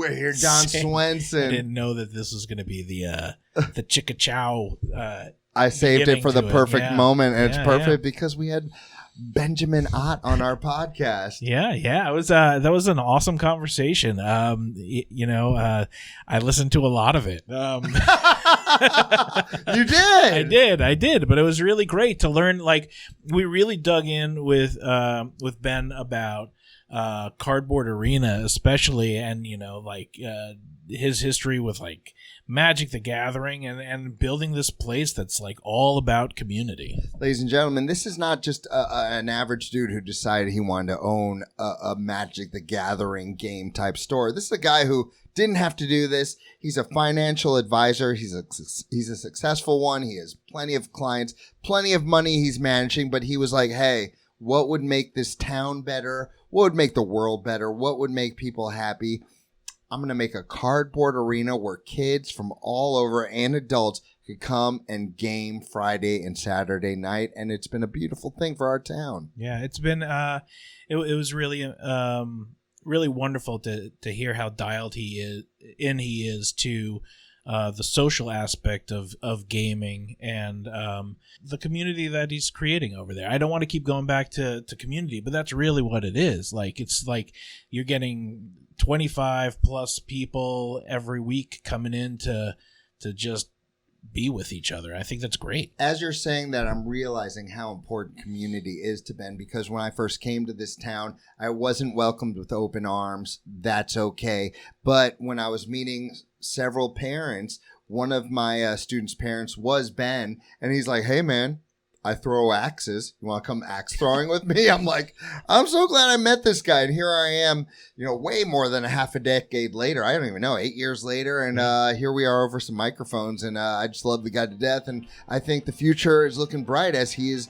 We're here, Don Swenson. I didn't know that this was going to be the Chicka Chow. I saved it for the perfect moment, and it's perfect because we had Benjamin Ott on our podcast. Yeah. It was that was an awesome conversation. I listened to a lot of it. You did? I did, but it was really great to learn. Like, we really dug in with Ben about Cardboard Arena, especially, and his history with like Magic the Gathering and building this place that's like all about community. Ladies and gentlemen, this is not just an average dude who decided he wanted to own a Magic the Gathering game type store. This is a guy who didn't have to do this. He's a financial advisor. He's a successful one. He has plenty of clients, plenty of money he's managing, but he was like, hey, what would make this town better? What would make the world better? What would make people happy? I'm going to make a cardboard arena where kids from all over and adults could come and game Friday and Saturday night. And it's been a beautiful thing for our town. Yeah, it's been, it was really, really wonderful to hear how dialed he is to the social aspect of gaming and the community that he's creating over there. I don't want to keep going back to community, but that's really what it is. Like, it's like you're getting 25 plus people every week coming in to just be with each other. I think that's great. As you're saying that, I'm realizing how important community is to Ben, because when I first came to this town, I wasn't welcomed with open arms. That's okay. But when I was meeting several parents, one of my students' parents was Ben, and he's like, hey, man, I throw axes. You want to come axe throwing with me? I'm like, I'm so glad I met this guy. And here I am, way more than a half a decade later. I don't even know, 8 years later. And here we are over some microphones. And I just love the guy to death. And I think the future is looking bright as he is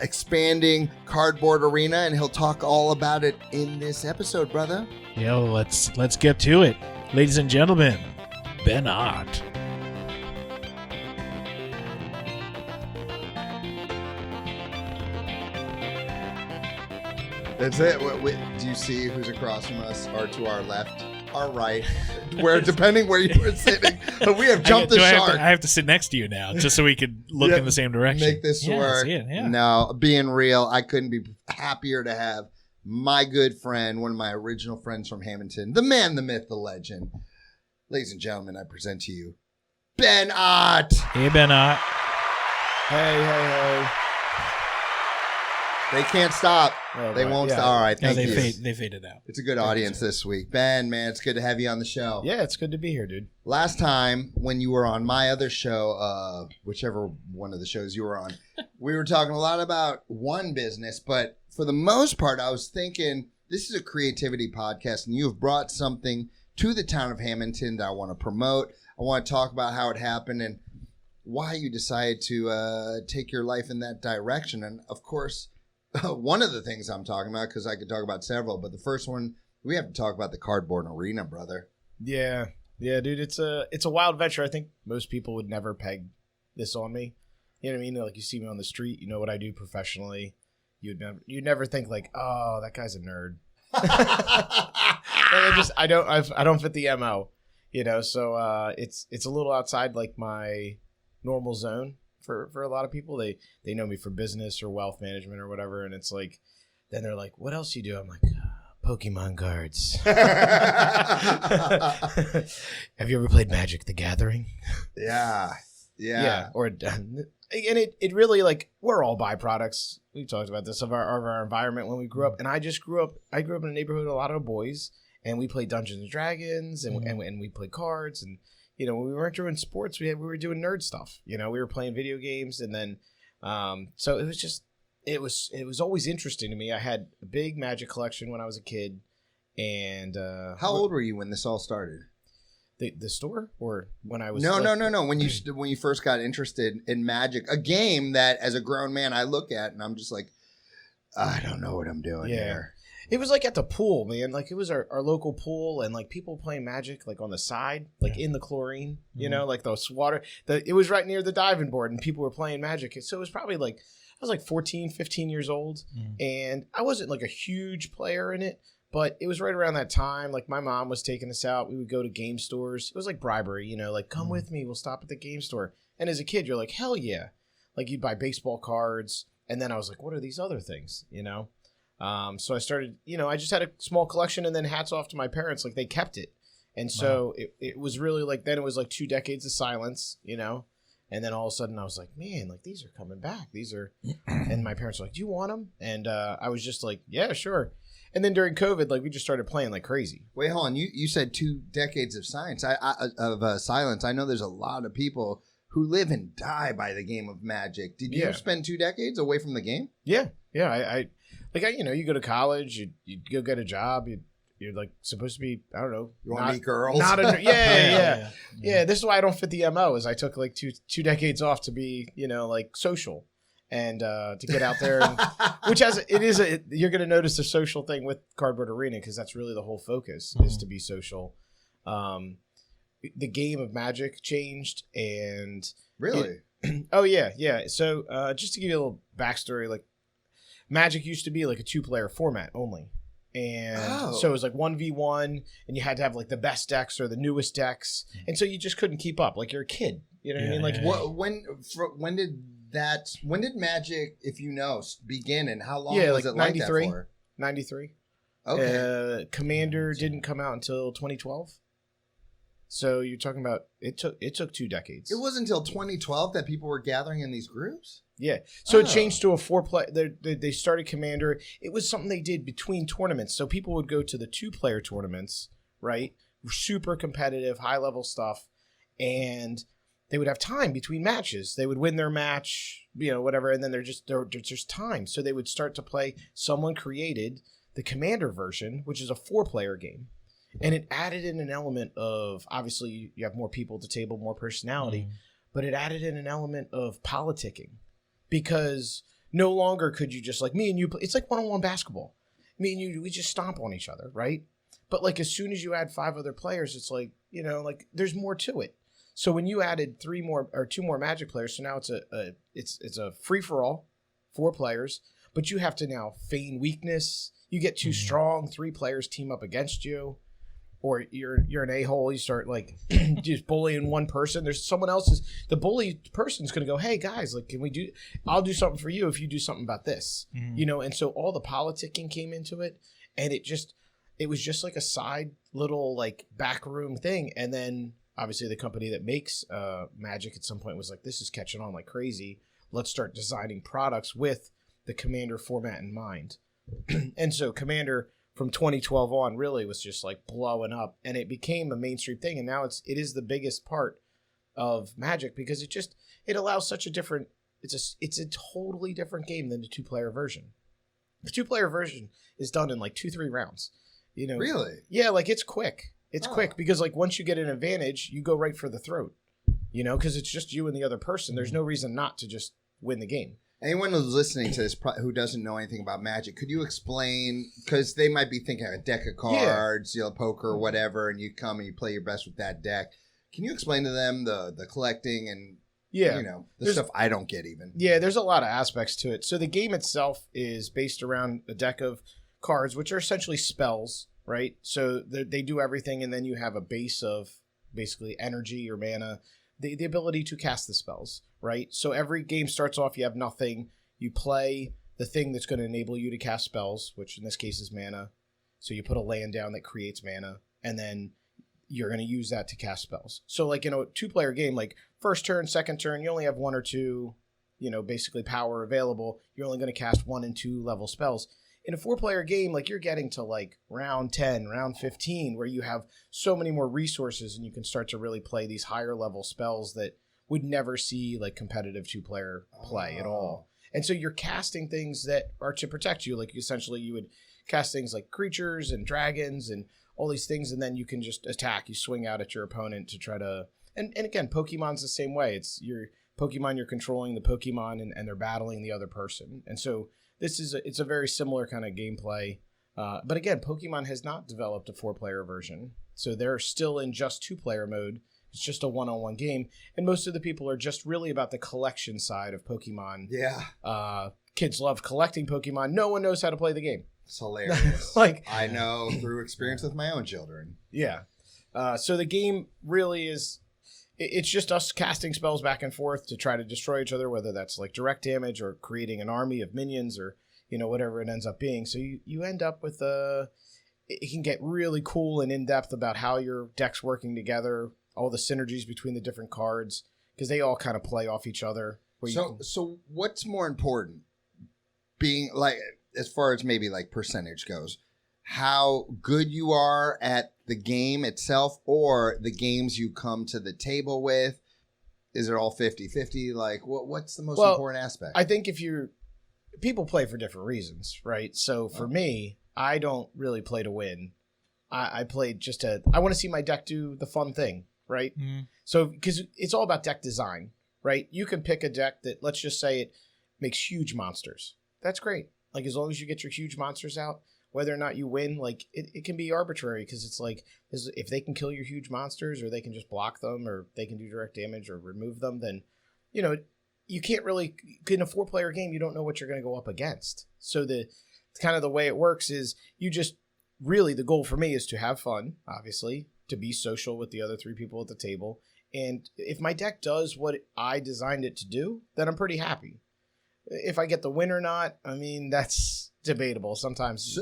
expanding Cardboard Arena. And he'll talk all about it in this episode, brother. Yeah, well, let's get to it. Ladies and gentlemen, Ben Ott. That's it. Do you see who's across from us, or to our left, our right, depending where you were sitting? We have jumped the shark. I have to sit next to you now, just so we could look in the same direction. Make this work. Yeah. No, being real, I couldn't be happier to have my good friend, one of my original friends from Hammonton, the man, the myth, the legend. Ladies and gentlemen, I present to you Ben Ott. Hey, Ben Ott. Hey. They can't stop. They won't stop. All right, thank you. They faded out. It's a good audience this week. Ben, man, it's good to have you on the show. Yeah, it's good to be here, dude. Last time when you were on my other show, whichever one of the shows you were on, we were talking a lot about one business, but for the most part, I was thinking this is a creativity podcast, and you have brought something to the town of Hammonton that I want to promote. I want to talk about how it happened and why you decided to take your life in that direction. And of course, one of the things I'm talking about, because I could talk about several, but the first one, we have to talk about the Cardboard Arena, brother. Yeah, dude, it's a wild venture. I think most people would never peg this on me. You know what I mean? Like, you see me on the street, you know what I do professionally. You'd never think like, oh, that guy's a nerd. I don't fit the MO, So it's a little outside like my normal zone. For a lot of people, they know me for business or wealth management or whatever, and it's like, then they're like, what else you do? I'm like, Pokemon cards. Have you ever played Magic the Gathering? Yeah. Or and it really, like, we're all byproducts. We've talked about this of our environment when we grew up, and I grew up in a neighborhood with a lot of boys, and we played Dungeons and Dragons, and we played cards, and when we weren't doing sports, we were doing nerd stuff. We were playing video games, and then so it was always interesting to me. I had a big Magic collection when I was a kid, and how old were you when this all started? The store, or when I was no. When you first got interested in Magic, a game that as a grown man I look at and I'm just like, I don't know what I'm doing here. It was like at the pool, man. Like, it was our local pool, and like people playing Magic like on the side, like in the chlorine, like those water. It was right near the diving board, and people were playing Magic. So it was probably like, I was like 14, 15 years old, and I wasn't like a huge player in it, But it was right around that time. Like, my mom was taking us out. We would go to game stores. It was like bribery, you know, like, come with me. We'll stop at the game store. And as a kid, you're like, hell yeah. Like, you'd buy baseball cards. And then I was like, what are these other things, you know? So I started, you know, I just had a small collection, and then hats off to my parents. Like, they kept it. And so it was really like, then it was like 2 decades of silence, you know? And then all of a sudden I was like, man, like, these are coming back. These are, and my parents were like, do you want them? And I was just like, yeah, sure. And then during COVID, like, we just started playing like crazy. Wait, hold on. You said 2 decades of silence. Silence. I know there's a lot of people who live and die by the game of Magic. Did you spend 2 decades away from the game? Yeah. I you know, you go to college, you go get a job, you're like supposed to be, I don't know. You want to meet girls? Yeah. This is why I don't fit the MO, is I took like two decades off to be, you know, like social. And to get out there, and, you're going to notice a social thing with Cardboard Arena, because that's really the whole focus, is to be social. The game of Magic changed, and really, oh yeah. So just to give you a little backstory, like, Magic used to be like a 2-player format only, and so it was like 1v1, and you had to have like the best decks or the newest decks, and so you just couldn't keep up. Like, you're a kid, you know what I mean? Like, when did Magic, if you know, begin, and how long was like it like that for? 93. Okay. Commander didn't come out until 2012. So you're talking about, it took 2 decades. It wasn't until 2012 that people were gathering in these groups? Yeah. So it changed to a 4-player. They started Commander. It was something they did between tournaments. So people would go to the 2-player tournaments, right? Super competitive, high-level stuff. And they would have time between matches. They would win their match, you know, whatever, and then there's just time. So they would start to play. Someone created the Commander version, which is a 4-player game. And it added in an element of, obviously, you have more people at the table, more personality, but it added in an element of politicking, because no longer could you just, like, me and you play. It's like one-on-one basketball. Me and you, we just stomp on each other, right? But, like, as soon as you add 5 other players, it's like, you know, like, there's more to it. So when you added 2 more Magic players, so now it's a free-for-all, 4 players, but you have to now feign weakness. You get too strong, 3 players team up against you. Or you're an a-hole, you start, like, just bullying one person. There's someone else's, the bully person's going to go, hey, guys, like, I'll do something for you if you do something about this. You know, and so all the politicking came into it, and it was just like a side little, like, backroom thing. And then, obviously, the company that makes Magic at some point was like, this is catching on like crazy. Let's start designing products with the Commander format in mind. And so Commander, from 2012 on, really was just like blowing up, and it became a mainstream thing. And now it is the biggest part of Magic, because it allows such a different, it's a totally different game than the 2-player version. The 2-player version is done in like 2-3 rounds, you know? Really? Yeah. Like, it's quick. It's quick, because like once you get an advantage, you go right for the throat, you know, because it's just you and the other person. There's no reason not to just win the game. Anyone who's listening to this who doesn't know anything about Magic, could you explain, because they might be thinking a deck of cards, you know, poker or whatever, and you come and you play your best with that deck. Can you explain to them the collecting and, you know, the stuff I don't get even? Yeah, there's a lot of aspects to it. So the game itself is based around a deck of cards, which are essentially spells, right? So they do everything, and then you have a base of basically energy or mana, the ability to cast the spells, right? So every game starts off, you have nothing. You play the thing that's going to enable you to cast spells, which in this case is mana. So you put a land down that creates mana, and then you're going to use that to cast spells. So like in a 2-player game, like first turn, second turn, you only have 1 or 2, you know, basically power available. You're only going to cast 1 and 2 level spells. In a 4-player game, like, you're getting to like round 10, round 15, where you have so many more resources, and you can start to really play these higher level spells that would never see like competitive 2-player play at all. And so you're casting things that are to protect you. Like, essentially you would cast things like creatures and dragons and all these things, and then you can just attack. You swing out at your opponent to try to, and again, Pokemon's the same way. It's your Pokemon, you're controlling the Pokemon, and they're battling the other person. And so it's a very similar kind of gameplay. But again, Pokemon has not developed a 4-player version. So they're still in just 2-player mode. It's just a one-on-one game. And most of the people are just really about the collection side of Pokemon. Yeah. Kids love collecting Pokemon. No one knows how to play the game. It's hilarious. Like, I know through experience with my own children. Yeah. So the game really is, it's just us casting spells back and forth to try to destroy each other, whether that's like direct damage or creating an army of minions or, whatever it ends up being. So you end up with it can get really cool and in-depth about how your deck's working together, all the synergies between the different cards, because they all kind of play off each other. So what's more important? Being like, as far as maybe like percentage goes, how good you are at the game itself or the games you come to the table with? Is it all 50-50? Like, what's the most important aspect? I think people play for different reasons, right? So for me, I don't really play to win. I played I want to see my deck do the fun thing, right? Mm-hmm. So, because it's all about deck design, right? You can pick a deck that, let's just say it makes huge monsters. That's great. Like, as long as you get your huge monsters out, whether or not you win, like, it can be arbitrary, because it's like, if they can kill your huge monsters, or they can just block them, or they can do direct damage or remove them, then, you can't really, in a 4-player game, you don't know what you're going to go up against. So kind of the way it works is really the goal for me is to have fun, obviously, to be social with the other 3 people at the table. And if my deck does what I designed it to do, then I'm pretty happy. If I get the win or not, I mean, that's debatable sometimes.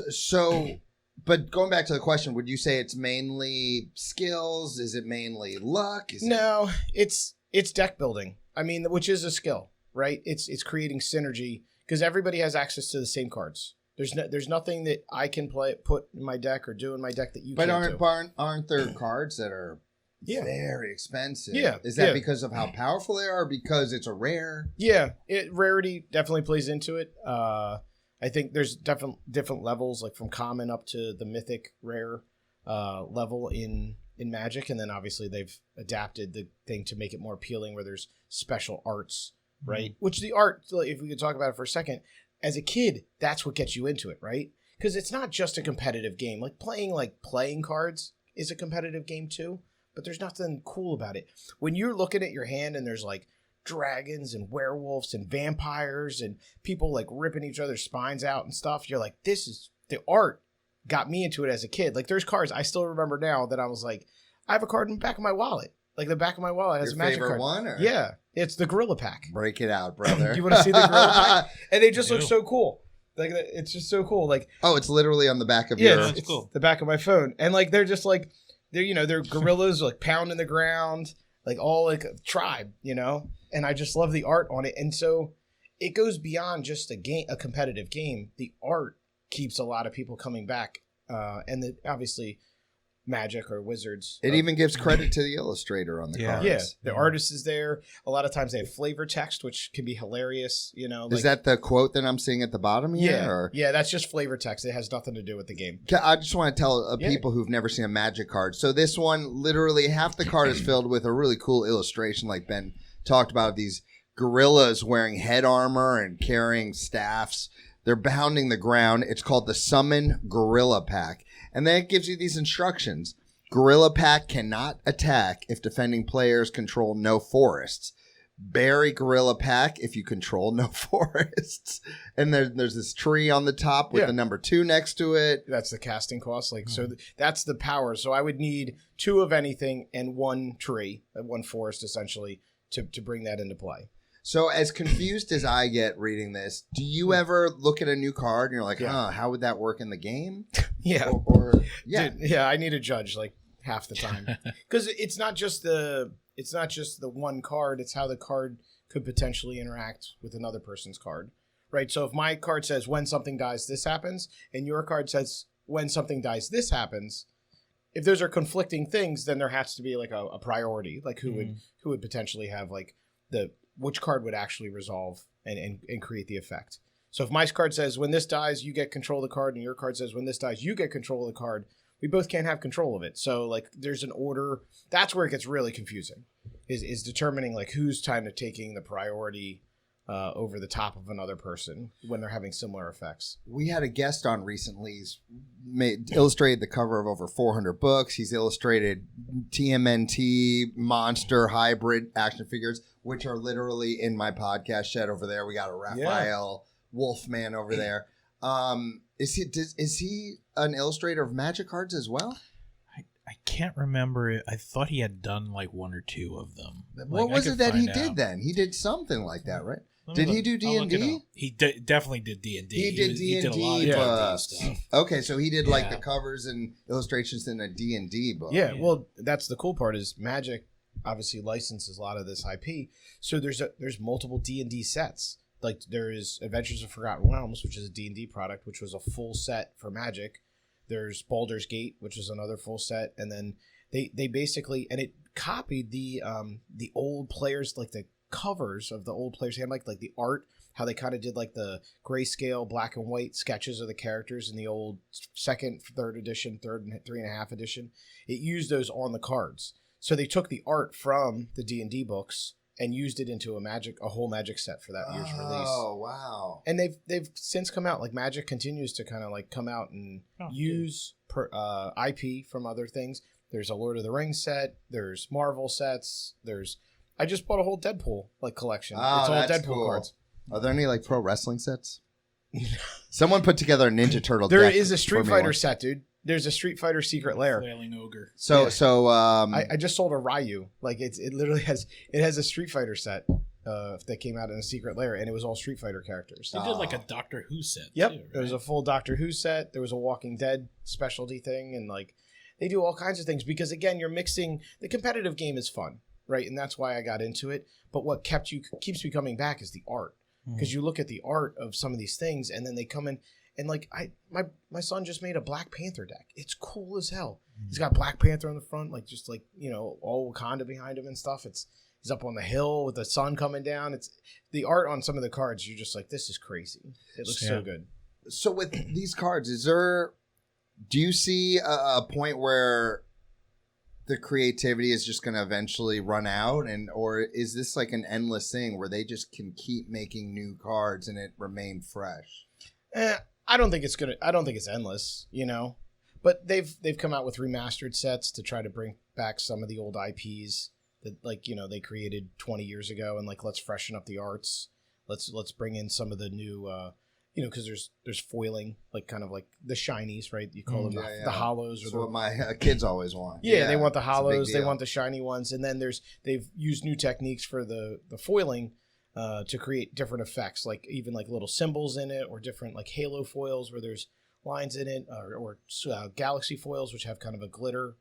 But going back to the question, would you say it's mainly skills? Is it mainly luck? No, it's deck building. I mean, which is a skill, right? It's creating synergy, because everybody has access to the same cards. There's nothing that I can put in my deck or do in my deck that you can't do. But aren't there cards that are very expensive? Yeah. Is that because of how powerful they are, or because it's a rare? Yeah, rarity definitely plays into it. I think there's different levels, like from common up to the mythic rare level in Magic, and then obviously they've adapted the thing to make it more appealing, where there's special arts, right? Mm-hmm. Which the art, if we could talk about it for a second, as a kid, that's what gets you into it, right? Because it's not just a competitive game. Like playing cards is a competitive game too, but there's nothing cool about it. When you're looking at your hand and there's like dragons and werewolves and vampires and people like ripping each other's spines out and stuff, you're like, this is the art got me into it as a kid. Like, there's cards I still remember now that I was like, I have a card in the back of my wallet. Like, the back of my wallet has a Magic card. One? Or? Yeah, it's the Gorilla Pack. Break it out, brother. You want to see the Gorilla Pack? And they just look so cool. Like, it's just so cool. Like, oh, it's literally on the back of your... Yeah, it's cool. The back of my phone. And like, they're just like, they're gorillas like pounding the ground, like all like a tribe, And I just love the art on it. And so it goes beyond just a competitive game. The art keeps a lot of people coming back. And obviously Magic or Wizards. It even gives credit to the illustrator on the cards. Yeah, the artist is there. A lot of times they have flavor text, which can be hilarious. Is that the quote that I'm seeing at the bottom here? Yeah, or? Yeah, that's just flavor text. It has nothing to do with the game. I just want to tell people who've never seen a Magic card. So this one, literally half the card is filled with a really cool illustration, like Ben talked about, these gorillas wearing head armor and carrying staffs. They're pounding the ground. It's called the Summon Gorilla Pack. And then it gives you these instructions. Gorilla Pack cannot attack if defending players control no forests. Bury Gorilla Pack if you control no forests. And there's this tree on the top with the number 2 next to it. That's the casting cost. So that's the power. So I would need 2 of anything and 1 tree, 1 forest essentially, to bring that into play. So as confused as I get reading this, do you ever look at a new card and you're like, how would that work in the game? Yeah. Dude, I need a judge like half the time. Because it's not just the one card, it's how the card could potentially interact with another person's card. Right? So if my card says when something dies, this happens, and your card says when something dies, this happens, if those are conflicting things, then there has to be like a priority. Like who would potentially have like which card would actually resolve and create the effect. So if my card says, when this dies, you get control of the card, and your card says, when this dies, you get control of the card, we both can't have control of it. So like there's an order. That's where it gets really confusing, is determining like who's kind of taking the priority over the top of another person when they're having similar effects. We had a guest on recently. He's illustrated the cover of over 400 books. He's illustrated TMNT, Monster, Hybrid action figures, which are literally in my podcast shed over there. We got a Raphael Wolfman over there. Is he an illustrator of Magic cards as well? I can't remember it. I thought he had done like one or two of them. What was it that he did then? He did something like that, right? Did he do D&D? He definitely did D&D. He did D&D. He did a lot of D&D stuff. Okay, so he did like the covers and illustrations in a D&D book. Yeah, well, that's the cool part is Magic obviously licenses a lot of this IP. So there's multiple D&D sets. Like there is Adventures of Forgotten Realms, which is a D&D product, which was a full set for Magic. There's Baldur's Gate, which is another full set, and then they basically, and it copied the old players, like the covers of the old players had like the art, how they kind of did like the grayscale black and white sketches of the characters in the old second, third edition, third and 3.5 edition. It used those on the cards. So they took the art from the D&D books and used it into a whole Magic set for that year's release. Oh, wow. And they've since come out, like Magic continues to kind of like come out and use IP from other things. There's a Lord of the Rings set, there's Marvel sets, I just bought a whole Deadpool like collection. Oh, it's all that's Deadpool cool. cards. Are there any like pro wrestling sets? Someone put together a Ninja Turtle There deck is a Street Fighter once. set, dude. There's a Street Fighter Secret Lair. Flailing ogre. I just sold a Ryu. Like it literally has a Street Fighter set that came out in a Secret Lair, and it was all Street Fighter characters. They did like a Doctor Who set. Yep, too, right? there was a full Doctor Who set. There was a Walking Dead specialty thing, and like they do all kinds of things because again, you're mixing. The competitive game is fun, right? And that's why I got into it. But what keeps me coming back is the art, because you look at the art of some of these things, and then they come in. And like my son just made a Black Panther deck. It's cool as hell. He's got Black Panther on the front, like just like all Wakanda behind him and stuff. He's up on the hill with the sun coming down. It's the art on some of the cards. You're just like, this is crazy. It looks so good. So with these cards, do you see a point where the creativity is just going to eventually run out, or is this like an endless thing where they just can keep making new cards and it remain fresh? I don't think it's endless, but they've come out with remastered sets to try to bring back some of the old IPs that they created 20 years ago, and like, let's freshen up the arts. Let's bring in some of the new, because there's foiling, like kind of like the shinies, right? You call them the hollows. That's what my kids always want. Yeah, they want the hollows, they want the shiny ones, and then they've used new techniques for the foiling. To create different effects, like even like little symbols in it, or different like halo foils where there's lines in it, or galaxy foils which have kind of a glitter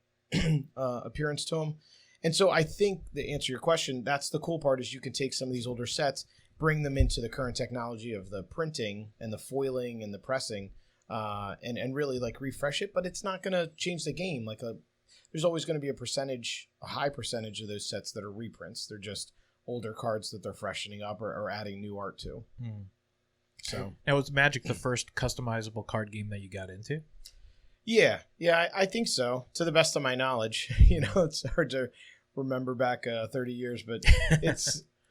appearance to them. And so I think, to answer your question, that's the cool part, is you can take some of these older sets, bring them into the current technology of the printing and the foiling and the pressing, and really like refresh it. But it's not going to change the game. There's always going to be a high percentage of those sets that are reprints. They're just older cards that they're freshening up or adding new art to. So now, was Magic the first customizable card game that you got into? Yeah, I think so. To the best of my knowledge, it's hard to remember back 30 years, but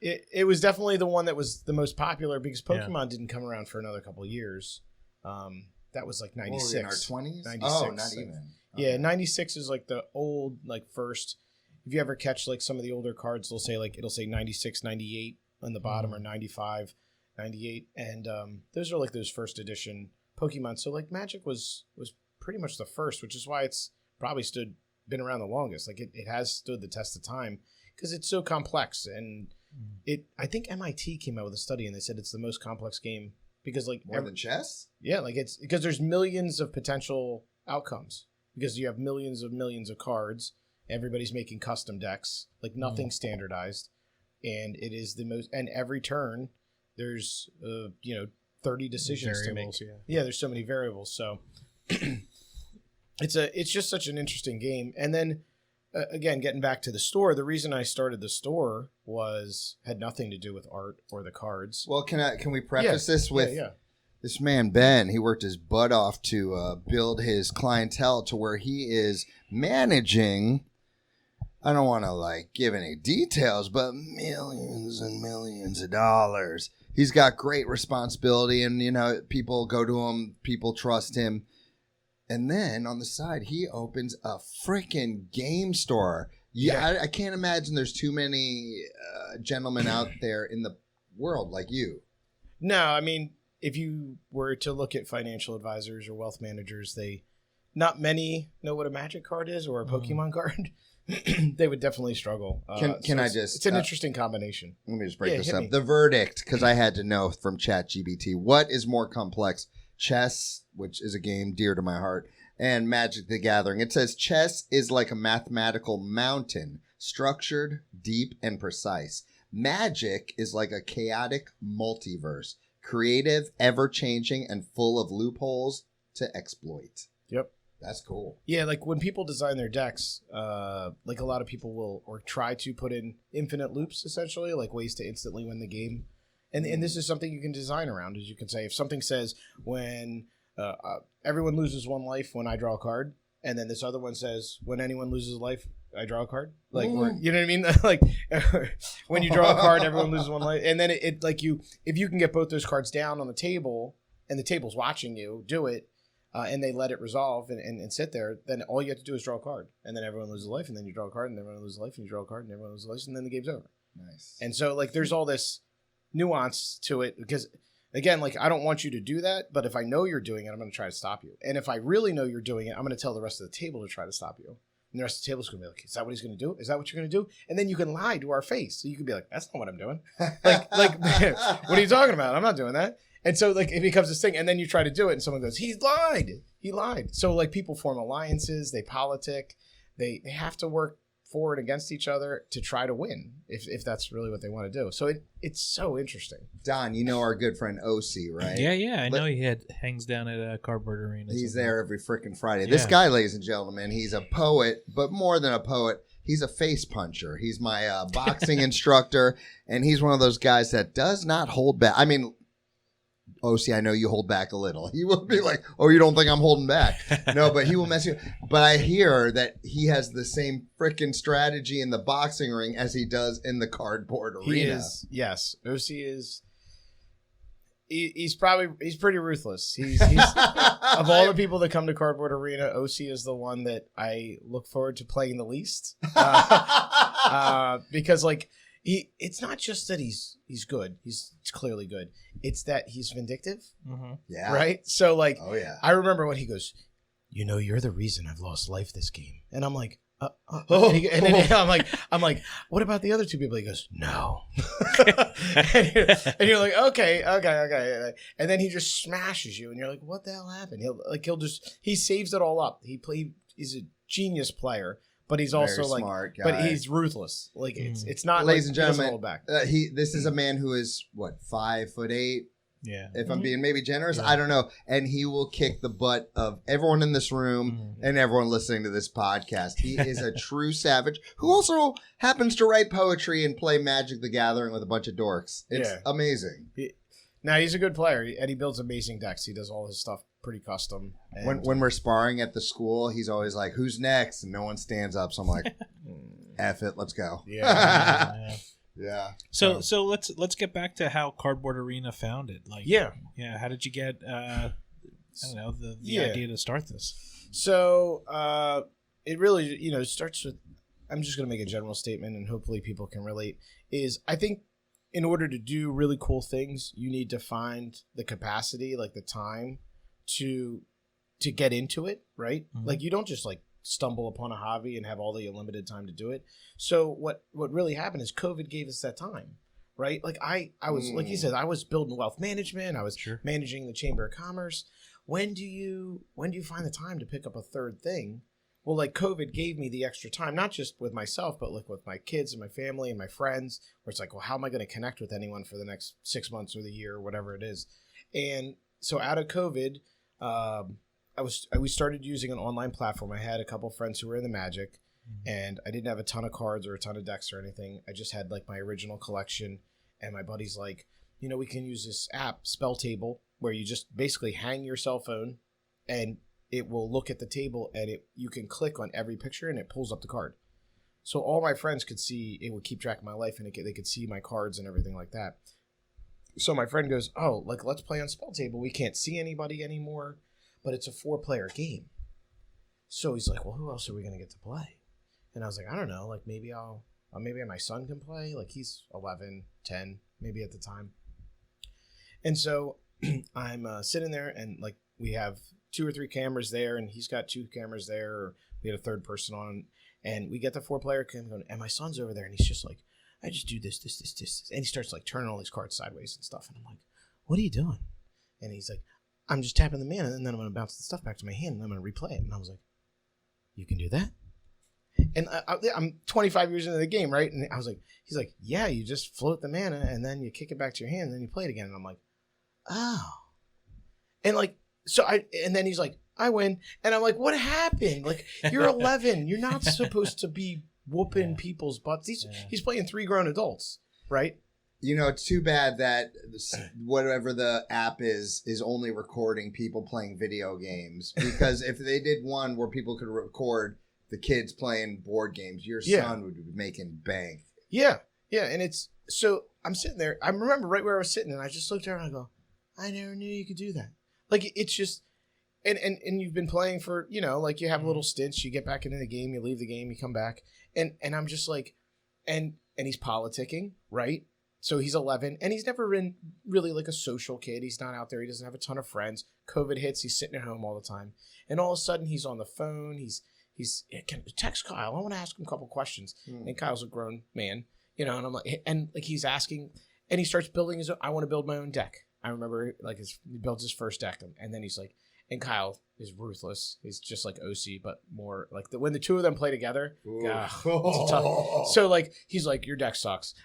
it was definitely the one that was the most popular, because Pokemon didn't come around for another couple of years. That was like 96. In our 20s? 96. Oh, not even. Okay. Yeah, 96 is like the old, like first. If you ever catch like some of the older cards, it'll say 96, 98 on the bottom, or 95, 98. And those are like those first edition Pokemon. So like Magic was pretty much the first, which is why it's probably been around the longest. Like it has stood the test of time because it's so complex. And I think MIT came out with a study and they said it's the most complex game because like more than chess? Yeah, like it's because there's millions of potential outcomes, because you have millions of cards. Everybody's making custom decks, like nothing standardized, and it is the most. And every turn, there's 30 decisions to make. Yeah, there's so many variables. So it's just such an interesting game. And then again, getting back to the store, the reason I started the store had nothing to do with art or the cards. Well, can we preface this with yeah. This man, Ben, he worked his butt off to build his clientele to where he is managing, I don't want to give any details, but millions and millions of dollars. He's got great responsibility, and, people go to him, people trust him. And then on the side, he opens a freaking game store. Yeah, I can't imagine there's too many gentlemen out there in the world like you. No, I mean, if you were to look at financial advisors or wealth managers, not many know what a Magic card is or a Pokemon card. They would definitely struggle. It's an interesting combination. Let me just break this up. Me. The verdict, because I had to know from ChatGPT, what is more complex? Chess, which is a game dear to my heart, and Magic the Gathering. It says chess is like a mathematical mountain, structured, deep, and precise. Magic is like a chaotic multiverse, creative, ever-changing, and full of loopholes to exploit. Yep. That's cool. Yeah, like when people design their decks, like a lot of people will or try to put in infinite loops, essentially, like ways to instantly win the game. And this is something you can design around, as you can say. If something says when everyone loses one life when I draw a card, and then this other one says when anyone loses a life, I draw a card. Like, you know what I mean? Like when you draw a card, everyone loses one life. And then it like if you can get both those cards down on the table and the table's watching you do it, and they let it resolve and sit there, then all you have to do is draw a card. And then everyone loses a life, and then you draw a card, and everyone loses a life, and you draw a card, and everyone loses a life, and then the game's over. Nice. And so, like, there's all this nuance to it because, again, like, I don't want you to do that, but if I know you're doing it, I'm going to try to stop you. And if I really know you're doing it, I'm going to tell the rest of the table to try to stop you. And the rest of the table's going to be like, is that what he's going to do? Is that what you're going to do? And then you can lie to our face. So you can be like, that's not what I'm doing. like, what are you talking about? I'm not doing that. And so, like, it becomes this thing, and then you try to do it, and someone goes, he lied. He lied. So, like, people form alliances, they politic, they have to work for and against each other to try to win, if that's really what they want to do. So, it's so interesting. Don, you know our good friend OC, right? Yeah. I know he hangs down at a Cardboard Arena. He's there every freaking Friday. Yeah. This guy, ladies and gentlemen, he's a poet, but more than a poet, he's a face puncher. He's my boxing instructor, and he's one of those guys that does not hold back. I mean, OC, I know you hold back a little. He will be like, oh, you don't think I'm holding back? No, but he will mess you. But I hear that he has the same freaking strategy in the boxing ring as he does in the cardboard arena. He is, yes. OC is. He's pretty ruthless. He's of all the people that come to Cardboard Arena, OC is the one that I look forward to playing the least. Because like it's not just that he's good. He's clearly good. It's that he's vindictive. Mm-hmm. Yeah. Right. So like, oh yeah. I remember when he goes, you know, you're the reason I've lost life this game, and I'm like. And then I'm like, what about the other two people? He goes, no. and you're like, okay. And then he just smashes you, and you're like, what the hell happened? He saves it all up. He's a genius player, but he's also very like, smart guy. but he's ruthless. Like it's not. Ladies like, and gentlemen, hold back. This is a man who is what 5'8". Yeah. If I'm being maybe generous, I don't know. And he will kick the butt of everyone in this room and everyone listening to this podcast. He is a true savage who also happens to write poetry and play Magic the Gathering with a bunch of dorks. It's amazing. Now, he's a good player, and he builds amazing decks. He does all his stuff pretty custom. When we're sparring at the school, he's always like, who's next? And no one stands up. So I'm like, F it, let's go. Yeah. Yeah. So let's get back to how Cardboard Arena founded. Like, yeah. How did you get I don't know the idea to start this? So it really starts with. I'm just going to make a general statement, and hopefully people can relate. Is I think in order to do really cool things, you need to find the capacity, like the time, to get into it. Right? Mm-hmm. Like you don't just like stumble upon a hobby and have all the unlimited time to do it. So what really happened is COVID gave us that time, right? Like I was like you said, I was building wealth management, I was managing the Chamber of Commerce. When do you find the time to pick up a third thing? Well, like COVID gave me the extra time, not just with myself, but like with my kids and my family and my friends, where it's like, well, how am I going to connect with anyone for the next 6 months or the year or whatever it is? And so out of COVID, we started using an online platform. I had a couple friends who were in the Magic, and I didn't have a ton of cards or a ton of decks or anything. I just had like my original collection, and my buddy's like, we can use this app, Spell Table, where you just basically hang your cell phone, and it will look at the table, and you can click on every picture, and it pulls up the card. So all my friends could see, it would keep track of my life, and they could see my cards and everything like that. So my friend goes, oh, like let's play on Spell Table. We can't see anybody anymore. But it's a 4-player game. So he's like, well, who else are we going to get to play? And I was like, I don't know. Like maybe maybe my son can play. Like he's 11, 10, maybe at the time. And so I'm sitting there, and like we have 2 or 3 cameras there, and he's got 2 cameras there. Or we had a third person on, and we get the 4-player game, and my son's over there, and he's just like, I just do this, and he starts like turning all these cards sideways and stuff, and I'm like, what are you doing? And he's like, I'm just tapping the mana, and then I'm going to bounce the stuff back to my hand, and I'm going to replay it. And I was like, you can do that? And I'm 25 years into the game, right? And I was like, he's like, yeah, you just float the mana, and then you kick it back to your hand, and then you play it again. And I'm like, oh. And like, and then he's like, I win. And I'm like, what happened? Like, you're 11. You're not supposed to be whooping people's butts. He's playing 3 grown adults, right? You know, it's too bad that whatever the app is only recording people playing video games. Because if they did one where people could record the kids playing board games, your son would be making bank. Yeah. Yeah. And it's, so I'm sitting there. I remember right where I was sitting, and I just looked around and I go, I never knew you could do that. Like, it's just, and you've been playing for, you know, like you have little stints, you get back into the game, you leave the game, you come back. And I'm just like, and he's politicking, right? So he's 11, and he's never been really like a social kid. He's not out there. He doesn't have a ton of friends. COVID hits. He's sitting at home all the time. And all of a sudden, he's on the phone. He's can text Kyle. I want to ask him a couple questions. And Kyle's a grown man, you know, and I'm like, and like he's asking, and he starts building his own, I want to build my own deck. I remember like he builds his first deck, and then he's like, and Kyle is ruthless. He's just like OC, but more like when the 2 of them play together. It's tough. So like he's like, your deck sucks,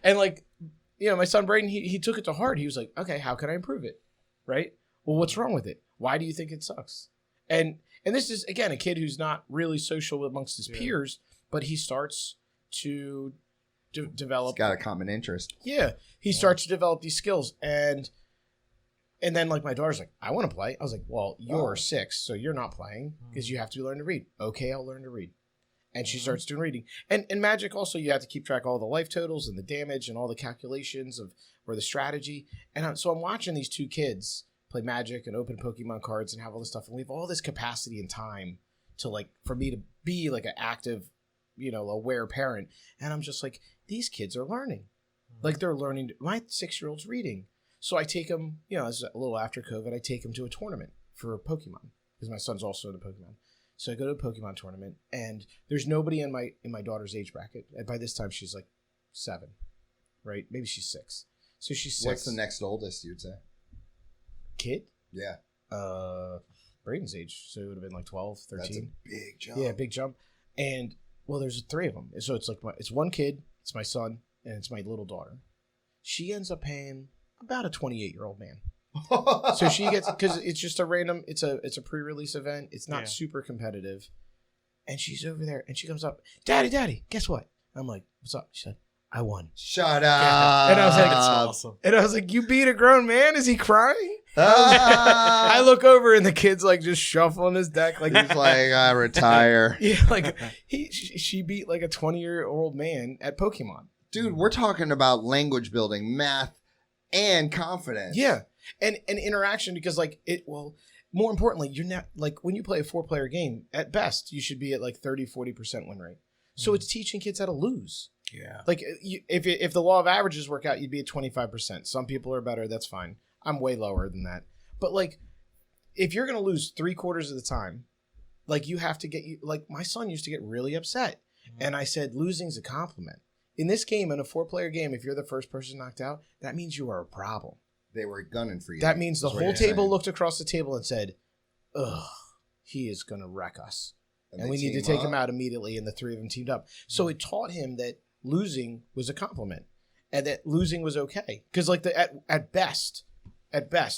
and like, you know, my son Braden, he took it to heart. He was like, okay, how can I improve it? Right? Well, what's wrong with it? Why do you think it sucks? And this is again a kid who's not really social amongst his peers, but he starts to develop. He's got a common interest. Yeah, he starts to develop these skills, and then, like, my daughter's like, I want to play. I was like, well, you're 6, so you're not playing because you have to learn to read. Okay, I'll learn to read. And she starts doing reading. And Magic also, you have to keep track of all the life totals and the damage and all the calculations of or the strategy. And so I'm watching these 2 kids play Magic and open Pokemon cards and have all this stuff. And we have all this capacity and time to, like, for me to be, like, an active, you know, aware parent. And I'm just like, these kids are learning. Like, they're learning. My 6-year-old's reading. So I take him, you know, it's a little after COVID, I take him to a tournament for Pokemon because my son's also into Pokemon. So I go to a Pokemon tournament, and there's nobody in my daughter's age bracket. And by this time, she's like 7, right? Maybe she's 6. So she's 6. What's the next oldest, you'd say? Kid? Yeah. Braden's age. So it would have been like 12, 13. That's a big jump. Yeah, big jump. And, well, there's 3 of them. So it's like, it's one kid, it's my son, and it's my little daughter. She ends up paying about a 28-year-old man. So she gets, because it's just a random, it's a pre-release event. It's not super competitive. And she's over there, and she comes up, Daddy, guess what? I'm like, what's up? She said, I won. Shut up. And I was like, that's awesome. And I was like, you beat a grown man? Is he crying? I look over, and the kid's like just shuffling his deck. Like he's like, I retire. Yeah, like she beat like a 20-year-old man at Pokemon. Dude, we're talking about language building, math, and confidence. Yeah. And interaction, because like more importantly, you're not like when you play a 4-player game, at best, you should be at like 30-40% win rate. So it's teaching kids how to lose. Yeah. Like if the law of averages work out, you'd be at 25%. Some people are better. That's fine. I'm way lower than that. But like, if you're going to lose 3/4 of the time, like you have to like my son used to get really upset. And I said, losing's a compliment. In this game, in a 4-player game, if you're the first person knocked out, that means you are a problem. They were gunning for you. That means the whole table looked across the table and said, ugh, he is going to wreck us. And we need to take him out immediately, and the 3 of them teamed up. So it taught him that losing was a compliment and that losing was okay. Because like at best,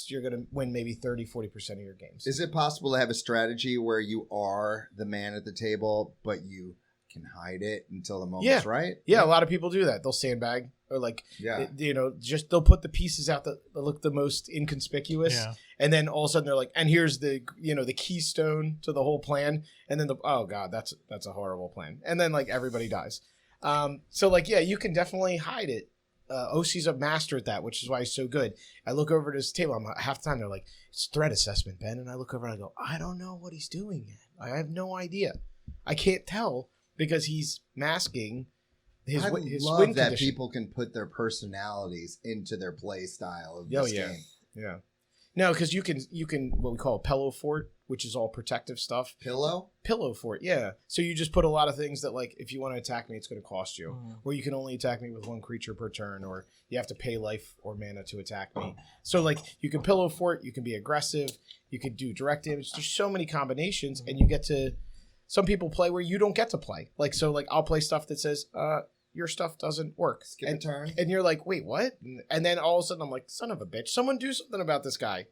you're going to win maybe 30-40% of your games. Is it possible to have a strategy where you are the man at the table, but you can hide it until the moment's right? Yeah, a lot of people do that. They'll sandbag or like, you know, just they'll put the pieces out that look the most inconspicuous. Yeah. And then all of a sudden they're like, and here's the, you know, the keystone to the whole plan. And then oh God, that's a horrible plan. And then like everybody dies. So like, yeah, you can definitely hide it. OC's a master at that, which is why he's so good. I look over at his table. I'm half the time they're like, it's threat assessment, Ben. And I look over and I go, I don't know what he's doing yet. I have no idea. I can't tell because he's masking his I his love win that condition. people can put their personalities into their play style of Oh, this yeah. game. Yeah. No, because you can what we call a pillow fort, which is all protective stuff. Pillow? Pillow fort, yeah. So you just put a lot of things that, like, if you want to attack me, it's going to cost you. Or you can only attack me with one creature per turn, or you have to pay life or mana to attack me. So, like, you can pillow fort, you can be aggressive, you can do direct damage. There's so many combinations, and you get to... Some people play where you don't get to play. Like, so, like, I'll play stuff that says, your stuff doesn't work. Skip a turn. And you're like, wait, what? And then all of a sudden I'm like, son of a bitch, someone do something about this guy.